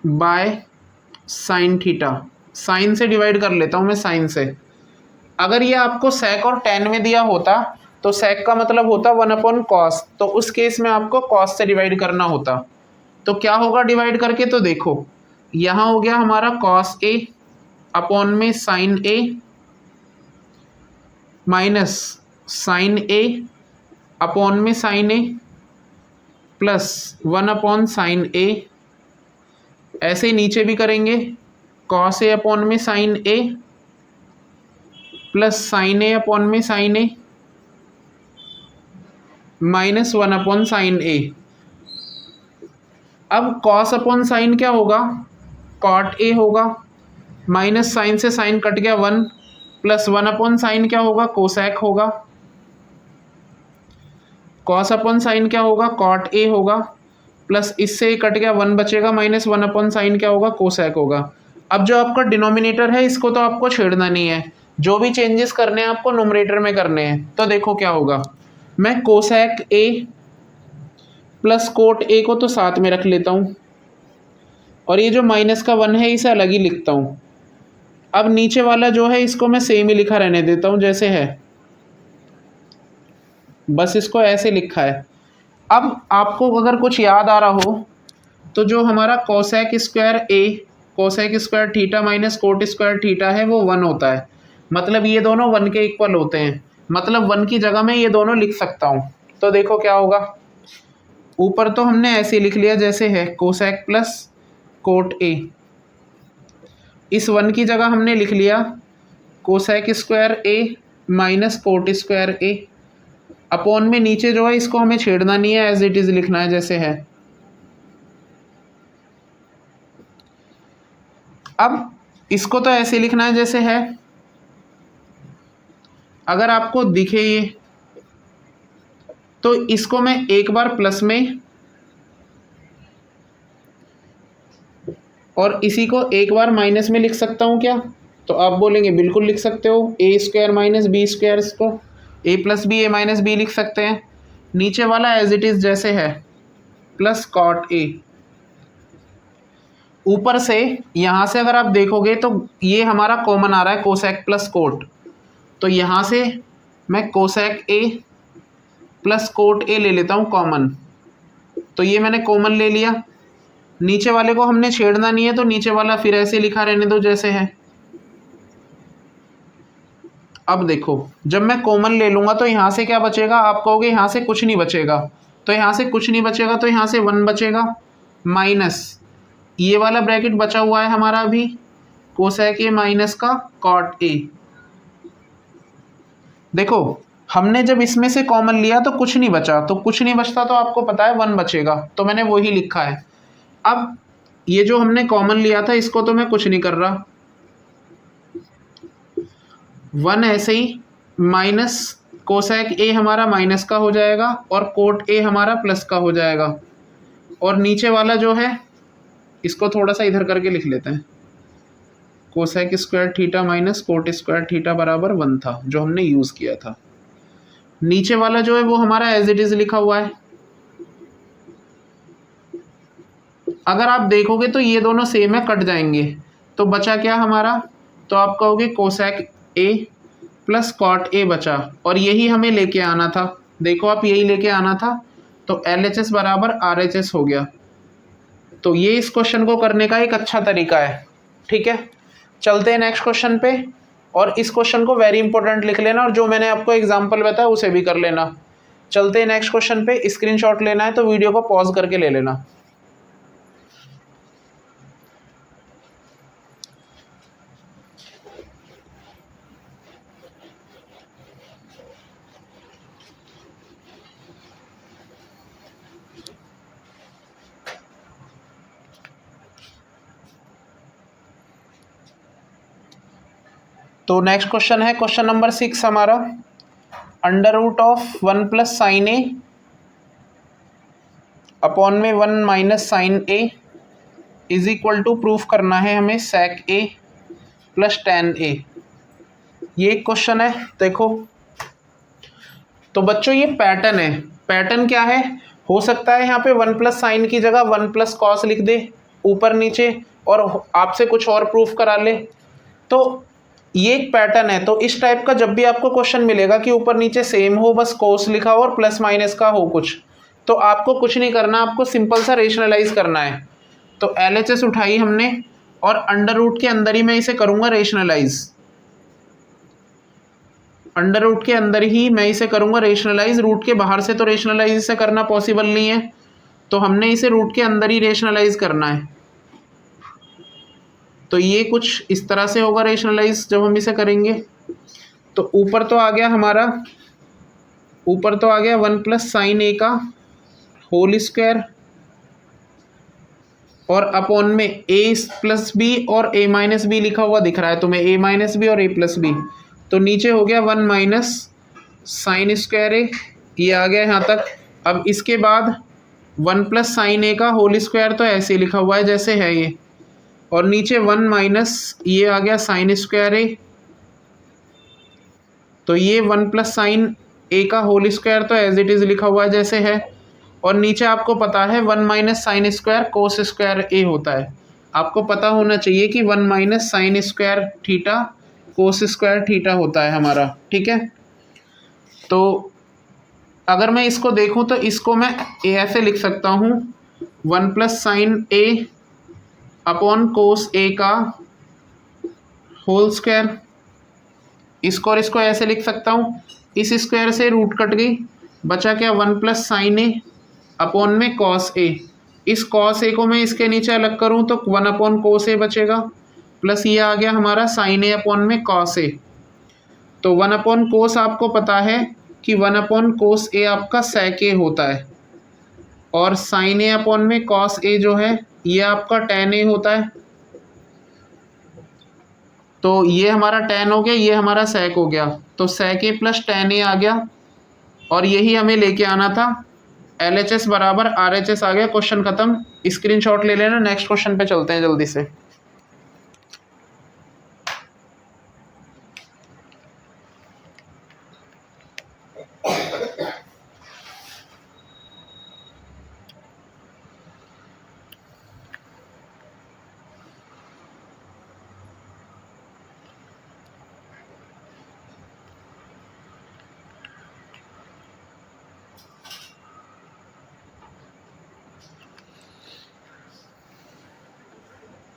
by sine theta. Sine से डिवाइड कर लेता हूँ मैं, साइन से। अगर ये आपको सेक और टेन में दिया होता तो सेक का मतलब होता 1 अपॉन कॉस, तो उस केस में आपको कॉस से डिवाइड करना होता। तो क्या होगा डिवाइड करके? तो देखो, यहाँ हो गया हमारा कॉस ए अपॉन में sine A minus sine A upon में sine A plus 1 upon sine ए। ऐसे नीचे भी करेंगे, कॉस ए अपॉन में sine A plus sine A upon में sine A minus 1 upon sine ए। अब कॉस अपॉन साइन क्या होगा? कॉट ए होगा, माइनस साइन से साइन कट गया 1, प्लस 1 अपॉन साइन क्या होगा? कोसेक होगा। कॉस अपॉन साइन क्या होगा? कॉट ए होगा, प्लस इससे कट गया 1 बचेगा, माइनस 1 अपॉन साइन क्या होगा? कोसेक होगा। अब जो आपका डिनोमिनेटर है इसको तो आपको छेड़ना नहीं है, जो भी चेंजेस करने हैं आपको न्यूमरेटर में करने हैं। तो देखो क्या होगा, मैं cosec A plus cot A को तो साथ में रख लेता हूँ, और ये जो माइनस का 1 है इसे अलग ही लिखता हूँ। अब नीचे वाला जो है इसको मैं सेम ही लिखा रहने देता हूँ जैसे है, बस इसको ऐसे लिखा है। अब आपको अगर कुछ याद आ रहा हो तो जो हमारा cosec square a cosec square theta minus cot square theta है वो 1 होता है। मतलब ये दोनों 1 के इक्वल होते हैं, मतलब 1 की जगह मैं ये दोनों लिख सकता हूँ। तो देखो क्या होगा, ऊपर तो हमने ऐसे लिख लिया जैसे है कोसेक प्लस कोट ए, इस 1 की जगह हमने लिख लिया cosec square A minus cot square A. Upon में नीचे जो है इसको हमें छेड़ना नहीं है, एज इट इज़ लिखना है जैसे है। अब इसको तो ऐसे लिखना है जैसे है, अगर आपको दिखे ये, तो इसको मैं एक बार प्लस में और इसी को एक बार माइनस में लिख सकता हूँ क्या? तो आप बोलेंगे बिल्कुल लिख सकते हो। ए स्क्वायर माइनस बी स्क्वायर, इसको ए प्लस बी ए माइनस बी लिख सकते हैं। नीचे वाला एज इट इज जैसे है, प्लस कॉट ए। ऊपर से यहाँ से अगर आप देखोगे तो ये हमारा कॉमन आ रहा है, कोसेक प्लस कोट। तो यहाँ से मैं cosec A plus cot A ले लेता हूँ कॉमन। तो ये मैंने कॉमन ले लिया। नीचे वाले को हमने छेड़ना नहीं है, तो नीचे वाला फिर ऐसे लिखा रहने दो जैसे है। अब देखो, जब मैं कॉमन ले लूँगा तो यहाँ से क्या बचेगा? आप कहोगे यहाँ से कुछ नहीं बचेगा, तो यहाँ से कुछ नहीं बचेगा, तो यहाँ से 1 बचेगा माइनस ये वाला ब्रैकेट बचा हुआ है हमारा अभी, कोसेक ए माइनस का कॉट ए। देखो, हमने जब इसमें से कॉमन लिया तो कुछ नहीं बचा, तो कुछ नहीं बचता तो आपको पता है 1 बचेगा, तो मैंने वही लिखा है। अब ये जो हमने कॉमन लिया था इसको तो मैं कुछ नहीं कर रहा, 1 ऐसे ही माइनस कोसेक ए हमारा माइनस का हो जाएगा और कोट ए हमारा प्लस का हो जाएगा। और नीचे वाला जो है इसको थोड़ा सा इधर करके लिख लेते हैं, cosec square theta minus cot square theta बराबर 1 था जो हमने यूज़ किया था। नीचे वाला जो है वो हमारा एज इट इज़ लिखा हुआ है। अगर आप देखोगे तो ये दोनों सेम है, कट जाएंगे, तो बचा क्या हमारा? तो आप कहोगे cosec A plus cot A बचा, और यही हमें लेके आना था। देखो, आप यही लेके आना था, तो LHS बराबर RHS हो गया। तो ये इस क्वेश्चन को करने का एक अच्छा तरीका है। ठीक है, चलते हैं नेक्स्ट क्वेश्चन पे। और इस क्वेश्चन को वेरी इंपॉर्टेंट लिख लेना, और जो मैंने आपको एग्जाम्पल बताया उसे भी कर लेना। चलते हैं नेक्स्ट क्वेश्चन पे। स्क्रीनशॉट लेना है तो वीडियो को पॉज करके ले लेना। तो नेक्स्ट क्वेश्चन है क्वेश्चन नंबर 6 हमारा, under root of 1 plus sine A upon में 1 minus sine A is equal to proof करना है हमें सेक ए प्लस टेन ए। ये एक क्वेश्चन है। देखो, तो बच्चों ये पैटर्न है। पैटर्न क्या है? हो सकता है यहाँ पे 1 प्लस साइन की जगह 1 प्लस कॉस लिख दे ऊपर नीचे, और आपसे कुछ और प्रूफ करा ले। तो ये एक पैटर्न है। तो इस टाइप का जब भी आपको क्वेश्चन मिलेगा कि ऊपर नीचे सेम हो, बस कोस लिखा हो और प्लस माइनस का हो कुछ, तो आपको कुछ नहीं करना, आपको सिंपल सा रेशनलाइज करना है। तो LHS उठाई हमने, और अंडर रूट के अंदर ही मैं इसे करूँगा रेशनलाइज। अंडर रूट के अंदर ही मैं इसे करूँगा रेशनलाइज, रूट के बाहर से तो रेशनलाइज इसे करना पॉसिबल नहीं है, तो हमने इसे रूट के अंदर ही रेशनलाइज करना है। तो ये कुछ इस तरह से होगा रेशनलाइज जब हम इसे करेंगे। तो ऊपर तो आ गया हमारा, ऊपर तो आ गया 1 प्लस साइन ए का होल स्क्वायर, और अपॉन में ए प्लस बी और ए माइनस बी लिखा हुआ दिख रहा है तुम्हें, ए माइनस बी और ए प्लस बी। तो नीचे हो गया 1 माइनस साइन स्क्वायर ए, ये आ गया यहाँ तक। अब इसके बाद 1 प्लस साइन ए का होल स्क्वायर तो ऐसे ही लिखा हुआ है जैसे है ये, और नीचे 1 माइनस ये आ गया साइन स्क्वायर ए। तो ये 1 प्लस साइन ए का होल स्क्वायर तो एज इट इज़ लिखा हुआ है जैसे है, और नीचे आपको पता है 1 minus sine square cos square a होता है। आपको पता होना चाहिए कि 1 minus sine square theta cos square theta होता है हमारा। ठीक है, तो अगर मैं इसको देखूं तो इसको मैं ऐसे लिख सकता हूँ, 1 प्लस साइन ए अपॉन कोस ए का होल स्क्वायर। इसको और इसको ऐसे लिख सकता हूँ, इस स्क्वायर से रूट कट गई, बचा क्या 1 प्लस साइन ए अपॉन में कॉस ए। इस कॉस ए को मैं इसके नीचे अलग करूँ तो 1 अपॉन कोस ए बचेगा, प्लस ये आ गया हमारा साइन ए अपॉन में कॉस ए। तो 1 अपॉन कोस आपको पता है कि 1 अपॉन कोस ए आपका सेक ए होता है, और साइन ए अपॉन में कॉस ए जो है ये आपका टेन ए होता है। तो ये हमारा tan हो गया, ये हमारा sec हो गया, तो sec a plus tan a आ गया, और यही हमें लेके आना था। LHS बराबर RHS आ गया, क्वेश्चन खत्म। स्क्रीनशॉट ले लेना, नेक्स्ट क्वेश्चन पे चलते हैं जल्दी से।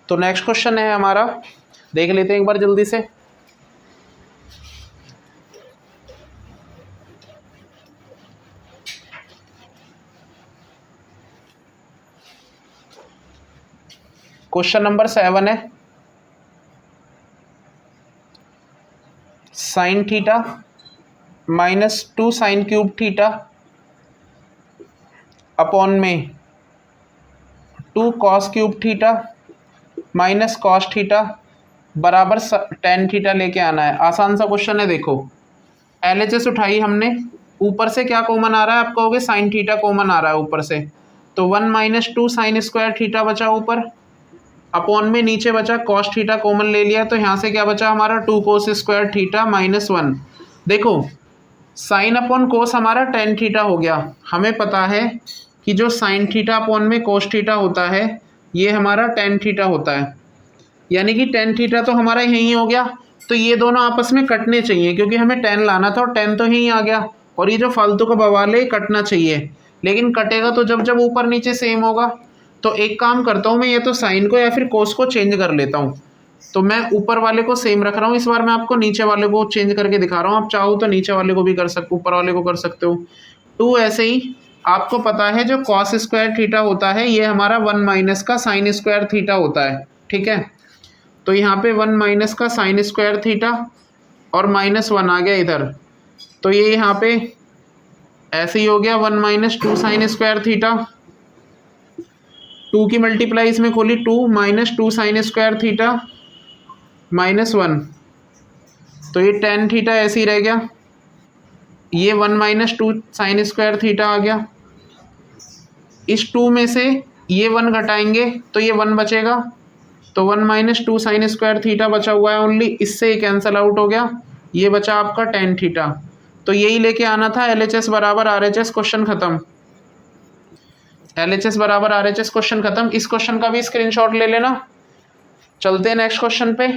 तो नेक्स्ट क्वेश्चन है हमारा, देख लेते हैं एक बार जल्दी से। क्वेश्चन नंबर 7 है, sign theta minus 2 sine cube theta upon में 2 cos cube theta minus cos theta बराबर टेन थीटा लेके आना है। आसान सा क्वेश्चन है। देखो LHS उठाई हमने, ऊपर से क्या कॉमन आ रहा है, आप कहोगे साइन थीटा कॉमन आ रहा है ऊपर से, तो 1 माइनस 2 साइन स्क्वायर थीटा बचा ऊपर, अपॉन में नीचे बचा कॉस थीटा कॉमन ले लिया, तो यहाँ से क्या बचा हमारा 2 कोस स्क्वायर थीटा माइनस 1। देखो साइन अपॉन कोस हमारा टेन थीटा हो गया। हमें पता है कि जो साइन थीटा अपॉन में कोस थीटा होता है ये हमारा टेन थीटा होता है, यानी कि टेन थीटा तो हमारा यही हो गया। तो ये दोनों आपस में कटने चाहिए, क्योंकि हमें टेन लाना था और टेन तो यही आ गया, और ये जो फालतू का बवाल है कटना चाहिए। लेकिन कटेगा तो जब जब ऊपर नीचे सेम होगा। तो एक काम करता हूँ मैं, ये तो साइन को या फिर कोस को चेंज कर लेता हूँ। तो मैं ऊपर वाले को सेम रख रहा हूँ, इस बार मैं आपको नीचे वाले को चेंज करके दिखा रहा हूँ। आप चाहो तो नीचे वाले को भी कर सकते, ऊपर वाले को कर सकते हो। 2 ऐसे ही आपको पता है जो कॉस स्क्वायर थीटा होता है ये हमारा 1 माइनस का साइन स्क्वायर थीटा होता है, ठीक है। तो यहाँ पे 1 माइनस का साइन स्क्वायर थीटा और -1 आ गया इधर, तो ये यहाँ पे ऐसे ही हो गया 1 माइनस 2 साइन स्क्वायर थीटा, 2 की मल्टीप्लाई इसमें खोली 2 माइनस 2 साइन स्क्वायर थीटा -1, तो ये टेन थीटा ऐसे ही रह गया। ये 1 माइनस 2 साइन स्क्वायर थीटा आ गया। इस 2 में से ये 1 घटाएंगे तो ये 1 बचेगा, तो 1 माइनस 2 साइन स्क्वायर थीटा बचा हुआ है ओनली, इससे कैंसिल आउट हो गया। ये बचा आपका टेन थीटा। तो यही लेके आना था, LHS बराबर RHS, क्वेश्चन खत्म। LHS बराबर RHS, क्वेश्चन खत्म। इस क्वेश्चन का भी स्क्रीनशॉट ले लेना। चलते हैं नेक्स्ट क्वेश्चन पे।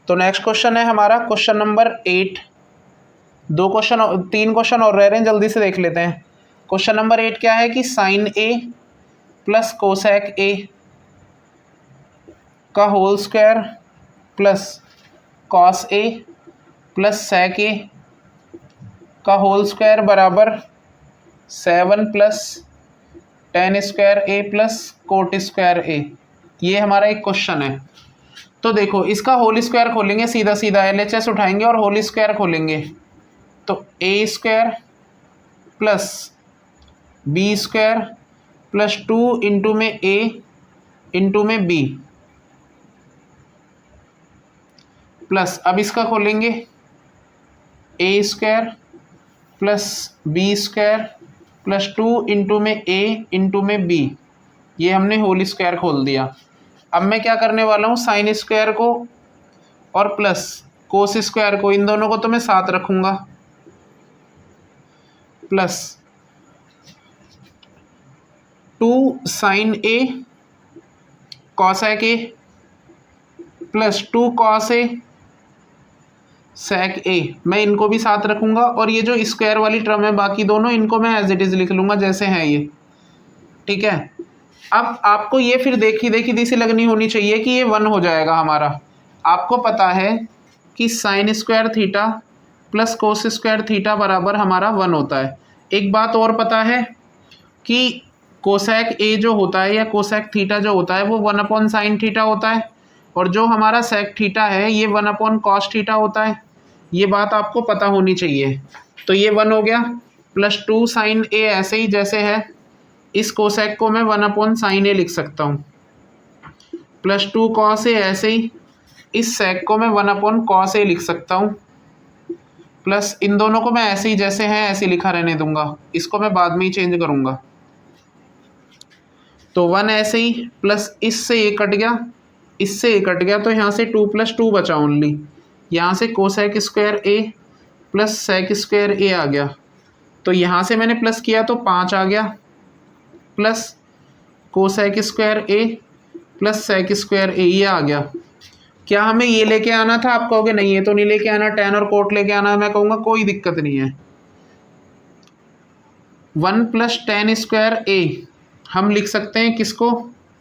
तो नेक्स्ट क्वेश्चन है हमारा क्वेश्चन नंबर 8। 3 क्वेश्चन और रह रहे हैं, जल्दी से देख लेते हैं। क्वेश्चन नंबर 8 क्या है कि sine A plus cosec A का whole square plus cos A plus sec A का होल स्क्वायर बराबर 7 plus tan square A plus cot square A. ये हमारा एक क्वेश्चन है। तो देखो इसका होल स्क्वायर खोलेंगे, सीधा सीधा LHS उठाएंगे और होल स्क्वायर खोलेंगे, तो a square plus B square plus 2 into में ए इंटू में बी प्लस, अब इसका खोलेंगे a square plus B square plus 2 into में ए इंटू में बी। ये हमने होल स्क्वायर खोल दिया। अब मैं क्या करने वाला हूँ, साइन स्क्वायर को और प्लस कोस स्क्वायर को, इन दोनों को तो मैं साथ रखूँगा, plus 2 sine a cosec A plus 2 cos a sec a, मैं इनको भी साथ रखूँगा। और ये जो स्क्वायर वाली टर्म है बाकी दोनों, इनको मैं एज इट इज़ लिख लूँगा जैसे हैं ये, ठीक है। अब आपको ये फिर देखी देखी दी सी लगनी होनी चाहिए कि ये 1 हो जाएगा हमारा। आपको पता है कि sign square theta plus cos square theta बराबर हमारा 1 होता है। एक बात और पता है कि कोसेक ए जो होता है या कोसेक थीटा जो होता है वो 1 अपॉन साइन थीटा होता है, और जो हमारा सेक थीटा है ये 1 अपॉन कॉस थीटा होता है। ये बात आपको पता होनी चाहिए। तो ये 1 हो गया, प्लस 2 साइन ए ऐसे ही जैसे है, इस कोसेक को मैं 1 अपॉन साइन ए लिख सकता हूँ, प्लस 2 कॉस ए ऐसे ही, इस सेक को मैं 1 अपॉन कॉस ए लिख सकता हूँ, प्लस इन दोनों को मैं ऐसे ही जैसे हैं ऐसे लिखा रहने दूंगा, इसको मैं बाद में ही चेंज करूँगा। तो 1 ऐसे ही, प्लस इससे ये कट गया, इससे ये कट गया, तो यहाँ से 2 प्लस 2 बचा ओनली, यहाँ से cosec square A plus sec square ए आ गया, तो यहाँ से मैंने प्लस किया तो 5 आ गया, plus cosec square A plus sec square A, ये आ गया। क्या हमें ये लेके आना था? आप कहोगे नहीं ये तो नहीं लेके आना, टेन और कोट लेके आना। मैं कहूँगा कोई दिक्कत नहीं है। 1 प्लस टेन स्क्वायर ए हम लिख सकते हैं किसको?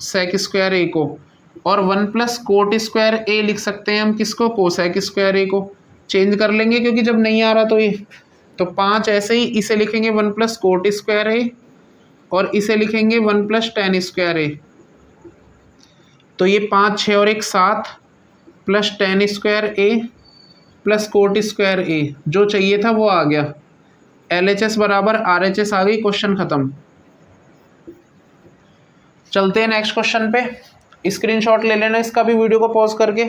सेक स्क्वायर ए को। और 1 प्लस कोट स्क्वायर ए लिख सकते हैं हम किसको? कोसेक स्क्वायर ए को। चेंज कर लेंगे क्योंकि जब नहीं आ रहा तो ये, तो 5 ऐसे ही, इसे लिखेंगे 1 प्लस कोट स्क्वायर ए और इसे लिखेंगे 1 प्लस टेन स्क्वायर ए। तो ये 5 6 और 1 7 plus tan square A plus cot square ए, जो चाहिए था वो आ गया। LHS बराबर RHS आ गई, क्वेश्चन खत्म। चलते हैं नेक्स्ट क्वेश्चन पे। स्क्रीनशॉट ले लेना इसका भी वीडियो को पॉज करके।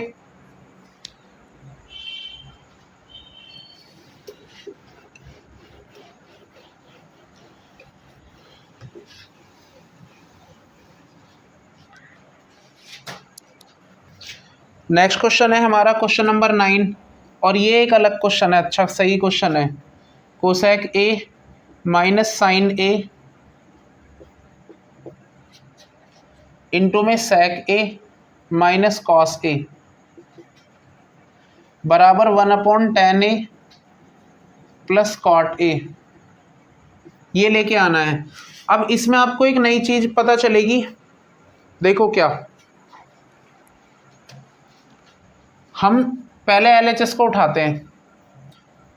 नेक्स्ट क्वेश्चन है हमारा क्वेश्चन नंबर 9 और ये एक अलग क्वेश्चन है। अच्छा सही क्वेश्चन है। Cosec A minus sine A into में sec A minus cos A बराबर 1 upon tan A plus cot A, ये लेके आना है। अब इसमें आपको एक नई चीज पता चलेगी। देखो क्या, हम पहले LHS को उठाते हैं,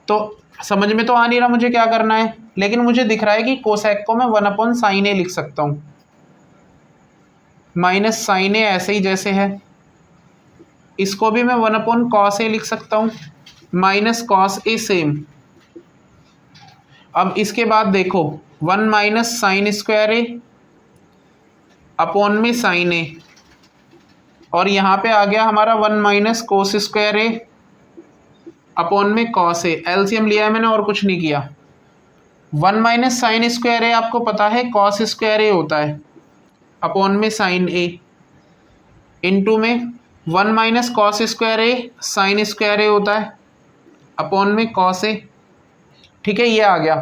तो समझ में तो आ नहीं रहा मुझे क्या करना है, लेकिन मुझे दिख रहा है कि कोसेक को मैं 1 अपॉन साइन ए लिख सकता हूँ, माइनस साइन ए ऐसे ही जैसे है, इसको भी मैं 1 अपॉन कॉस ए लिख सकता हूँ, माइनस कॉस ए सेम। अब इसके बाद देखो 1 माइनस साइन स्क्वायर ए अपॉन में साइन ए, और यहाँ पे आ गया हमारा 1 माइनस कोस स्क्वायर ए अपॉन में कॉस ए। एलसीएम लिया है मैंने और कुछ नहीं किया। 1 माइनस साइन स्क्वायर ए आपको पता है कॉस स्क्वायर ए होता है, अपॉन में साइन ए, इंटू में 1 minus cos square A sign square a होता है, अपॉन में कॉस ए। ठीक है, ये आ गया।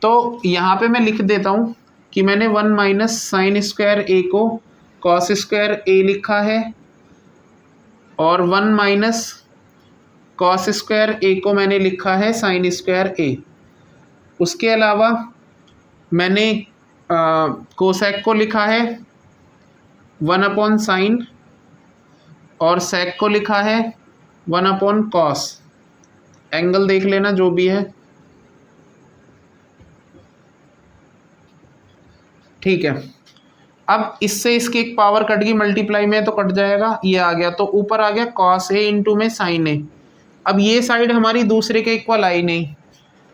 तो यहाँ पे मैं लिख देता हूँ कि मैंने 1 माइनस साइन स्क्वायर ए को कॉस स्क्वायर ए लिखा है और 1 माइनस कॉस स्क्वायर ए को मैंने लिखा है साइन स्क्वायर ए। उसके अलावा मैंने कोसेक को लिखा है 1 अपॉन साइन और सेक को लिखा है 1 अपॉन कॉस। एंगल देख लेना जो भी है, ठीक है। अब इससे इसकी एक पावर कट गई, मल्टीप्लाई में तो कट जाएगा, ये आ गया। तो ऊपर आ गया कॉस ए इंटू में साइन ए। अब ये साइड हमारी दूसरे के इक्वल आई नहीं,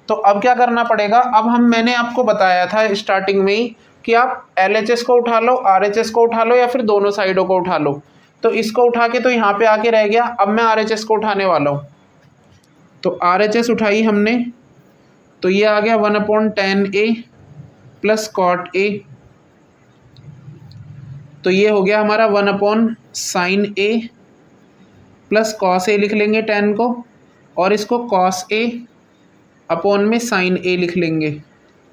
तो अब क्या करना पड़ेगा? अब मैंने आपको बताया था स्टार्टिंग में ही कि आप LHS को उठा लो, RHS को उठा लो या फिर दोनों साइडों को उठा लो। तो इसको उठा के तो यहाँ पे आके रह गया। अब मैं RHS को उठाने वाला हूँ, तो RHS उठाई हमने, तो ये आ गया 1 upon tan A plus cot A. तो ये हो गया हमारा 1 upon sine A plus cos A लिख लेंगे 10 को, और इसको कॉस ए अपॉन में साइन ए लिख लेंगे।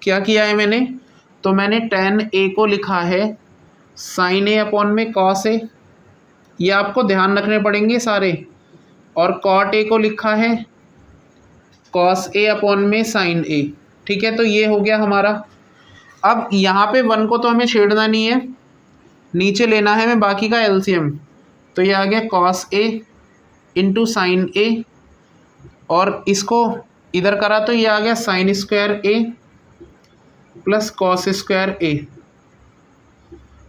क्या किया है मैंने? तो मैंने tan ए को लिखा है साइन ए अपॉन में कॉस ए, ये आपको ध्यान रखने पड़ेंगे सारे, और कॉट ए को लिखा है कॉस ए अपॉन में साइन ए। ठीक है, तो ये हो गया हमारा। अब यहाँ पे 1 को तो हमें छेड़ना नहीं है, नीचे लेना है हमें बाकी का LCM। तो ये आ गया कॉस ए इंटू साइन ए, और इसको इधर करा तो ये आ गया sine square A plus cos square ए।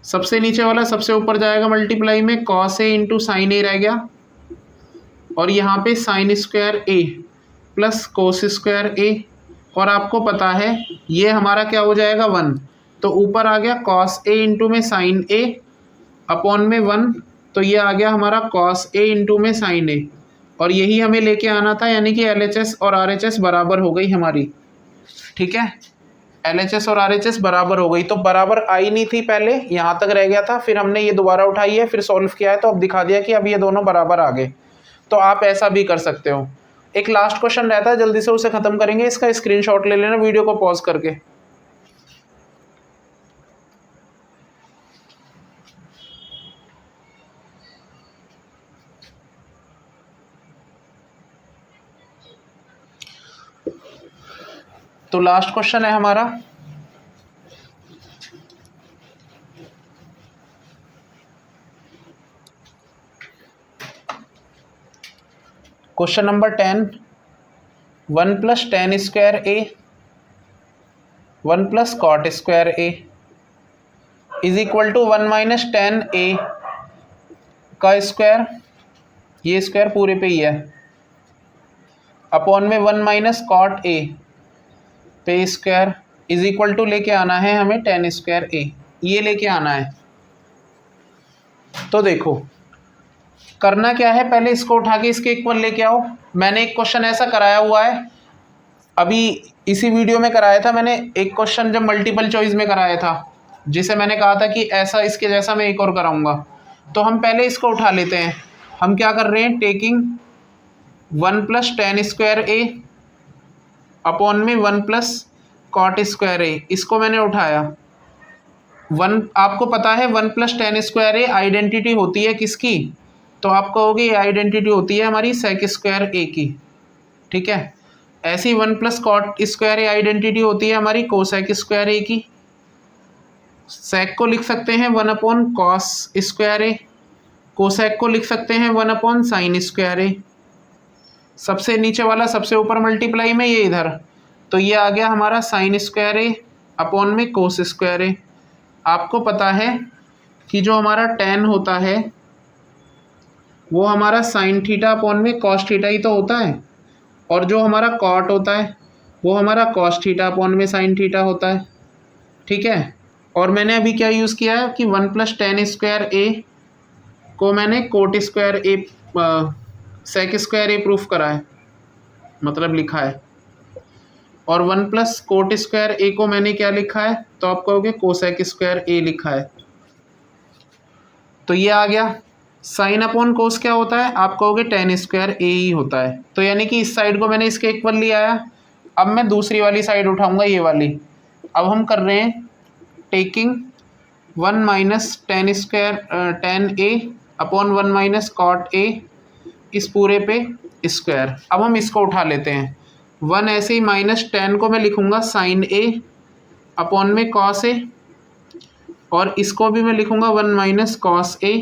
सबसे नीचे वाला सबसे ऊपर जाएगा मल्टीप्लाई में, कॉस ए इंटू साइन ए रह गया, और यहाँ पे sign square A plus cos square ए, और आपको पता है ये हमारा क्या हो जाएगा 1, तो ऊपर आ गया कॉस ए इंटू में साइन ए अपॉन में 1, तो ये आ गया हमारा कॉस ए इंटू में साइन ए, और यही हमें लेके आना था, यानी कि LHS और RHS बराबर हो गई हमारी। ठीक है, LHS और RHS बराबर हो गई, तो बराबर आई नहीं थी पहले, यहाँ तक रह गया था, फिर हमने ये दोबारा उठाई है, फिर सॉल्व किया है, तो अब दिखा दिया कि अब ये दोनों बराबर आ गए। तो आप ऐसा भी कर सकते हो। एक लास्ट क्वेश्चन रहता है, जल्दी से उसे खत्म करेंगे, इसका स्क्रीनशॉट ले लेना वीडियो को पॉज करके। तो लास्ट क्वेश्चन है हमारा, question number 10, 1 + tan square A 1 + cot square A is equal to 1 - tan A का स्क्वायर, ये स्क्वायर पूरे पे ही है, अपॉन में 1 - cot ए पे स्क्वायर इज इक्वल टू लेके आना है हमें tan स्क्वायर ए, ये लेके आना है। तो देखो करना क्या है, पहले इसको उठा के इसके इक्वल लेके आओ। मैंने एक क्वेश्चन ऐसा कराया हुआ है, अभी इसी वीडियो में कराया था मैंने एक क्वेश्चन, जब मल्टीपल चॉइस में कराया था, जिसे मैंने कहा था कि ऐसा इसके जैसा मैं एक और कराऊंगा। तो हम पहले इसको उठा लेते हैं। हम क्या कर रहे हैं, टेकिंग 1 + tan स्क्वायर ए अपॉन में 1 + cot स्क्वायर ए, इसको मैंने उठाया। 1, आपको पता है 1 + tan स्क्वायर ए आइडेंटिटी होती है किसकी, तो आप कहोगे ये आइडेंटिटी होती है हमारी सेक स्क्वायर ए की। ठीक है, ऐसी 1 + cot स्क्वायर ए आइडेंटिटी होती है हमारी कोसेक स्क्वायर ए की। सेक को लिख सकते हैं 1 / cos स्क्वायर ए, कोसेक को लिख सकते हैं 1 / sin स्क्वायर ए। सबसे नीचे वाला सबसे ऊपर मल्टीप्लाई में ये इधर, तो ये आ गया हमारा साइन स्क्वायर ए अपॉन में कोस स्क्वायर ए। आपको पता है कि जो हमारा tan होता है वो हमारा साइन थीटा अपॉन में कॉस थीटा ही तो होता है, और जो हमारा कॉट होता है वो हमारा कॉस थीटा अपॉन में साइन थीटा होता है। ठीक है, और मैंने अभी क्या यूज़ किया है कि 1 + tan स्क्वायर ए को मैंने कोट स्क्वायर ए सेक स्क्वायर ए प्रूफ करा है, मतलब लिखा है, और 1 + कोट स्क्वायर ए को मैंने क्या लिखा है, तो आप कहोगे कोसेक स्क्वायर ए लिखा है। तो ये आ गया। साइन अपॉन कोस क्या होता है, आप कहोगे tan स्क्वायर ए ही होता है। तो यानी कि इस साइड को मैंने इसके इक्वल ले आया। अब मैं दूसरी वाली साइड उठाऊंगा, ये वाली। अब हम कर रहे हैं taking 1 - tan square tan A upon 1 - cot ए, इस पूरे पे स्क्वायर। अब हम इसको उठा लेते हैं। 1 ऐसे ही माइनस tan को मैं लिखूंगा साइन ए अपॉन में कॉस ए, और इसको भी मैं लिखूंगा 1 - cos ए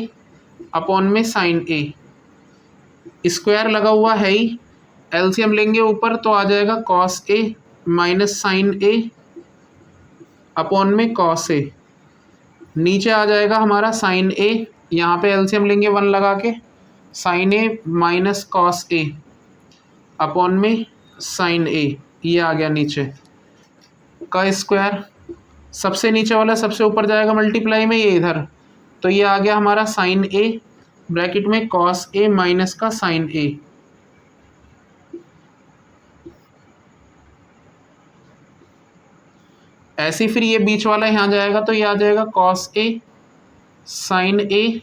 अपॉन में साइन ए। स्क्वायर लगा हुआ है ही, एलसीएम लेंगे ऊपर तो आ जाएगा cos A minus sine A upon में cos ए। नीचे आ जाएगा हमारा साइन ए, यहाँ पे एलसीएम लेंगे 1 लगा के, sign A minus cos A upon में साइन ए, ये आ गया नीचे का स्क्वायर। सबसे नीचे वाला सबसे ऊपर जाएगा मल्टीप्लाई में, ये इधर, तो ये आ गया हमारा साइन ए ब्रैकेट में cos ए माइनस का साइन ए। ऐसे फिर ये बीच वाला यहाँ जाएगा, तो ये आ जाएगा cos A sign A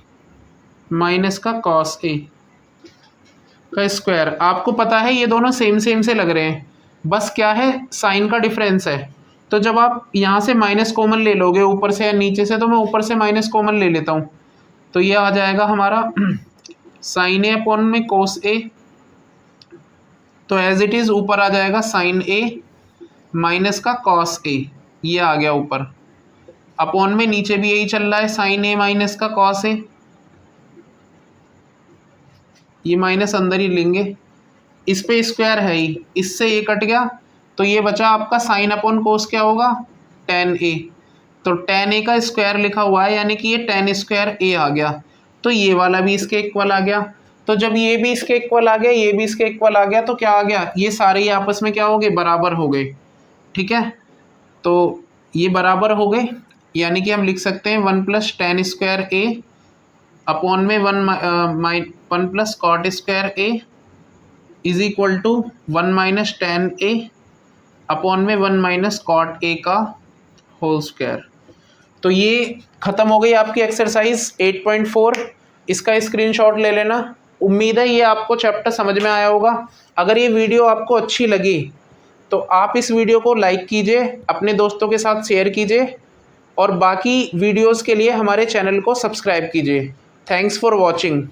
minus का cos ए का स्क्वायर। आपको पता है ये दोनों सेम सेम से लग रहे हैं, बस क्या है साइन का डिफरेंस है। तो जब आप यहाँ से माइनस कॉमन ले लोगे ऊपर से या नीचे से, तो मैं ऊपर से माइनस कॉमन ले लेता हूँ, तो ये आ जाएगा हमारा साइन ए अपॉन में कोस ए, तो एज इट इज़ ऊपर आ जाएगा साइन ए माइनस का कॉस ए, ये आ गया ऊपर, अपॉन में नीचे भी यही चल रहा है साइन ए माइनस का कॉस ए, ये माइनस अंदर ही लेंगे, इस पे स्क्वायर है ही, इससे ये कट गया, तो ये बचा आपका साइन अपॉन कोस क्या होगा tan ए, तो tan ए का स्क्वायर लिखा हुआ है, यानी कि ये tan स्क्वायर ए आ गया, तो ये वाला भी इसके इक्वल आ गया। तो जब ये भी इसके इक्वल आ गया, ये भी इसके इक्वल आ गया, तो क्या आ गया, ये सारे ही आपस में क्या हो गए, बराबर हो गए। ठीक है, तो ये बराबर हो गए, यानी कि हम लिख सकते हैं 1 + tan स्क्वायर ए अपॉन में 1 + cot square A is equal to 1 - tan A upon में 1 - cot ए का होल स्क्वायर। तो ये खत्म हो गई आपकी एक्सरसाइज 8.4। इसका स्क्रीनशॉट ले लेना। उम्मीद है ये आपको चैप्टर समझ में आया होगा। अगर ये वीडियो आपको अच्छी लगी तो आप इस वीडियो को लाइक कीजिए, अपने दोस्तों के साथ शेयर कीजिए और बाकी वीडियोस के लिए हमारे चैनल को सब्सक्राइब कीजिए। Thanks for watching.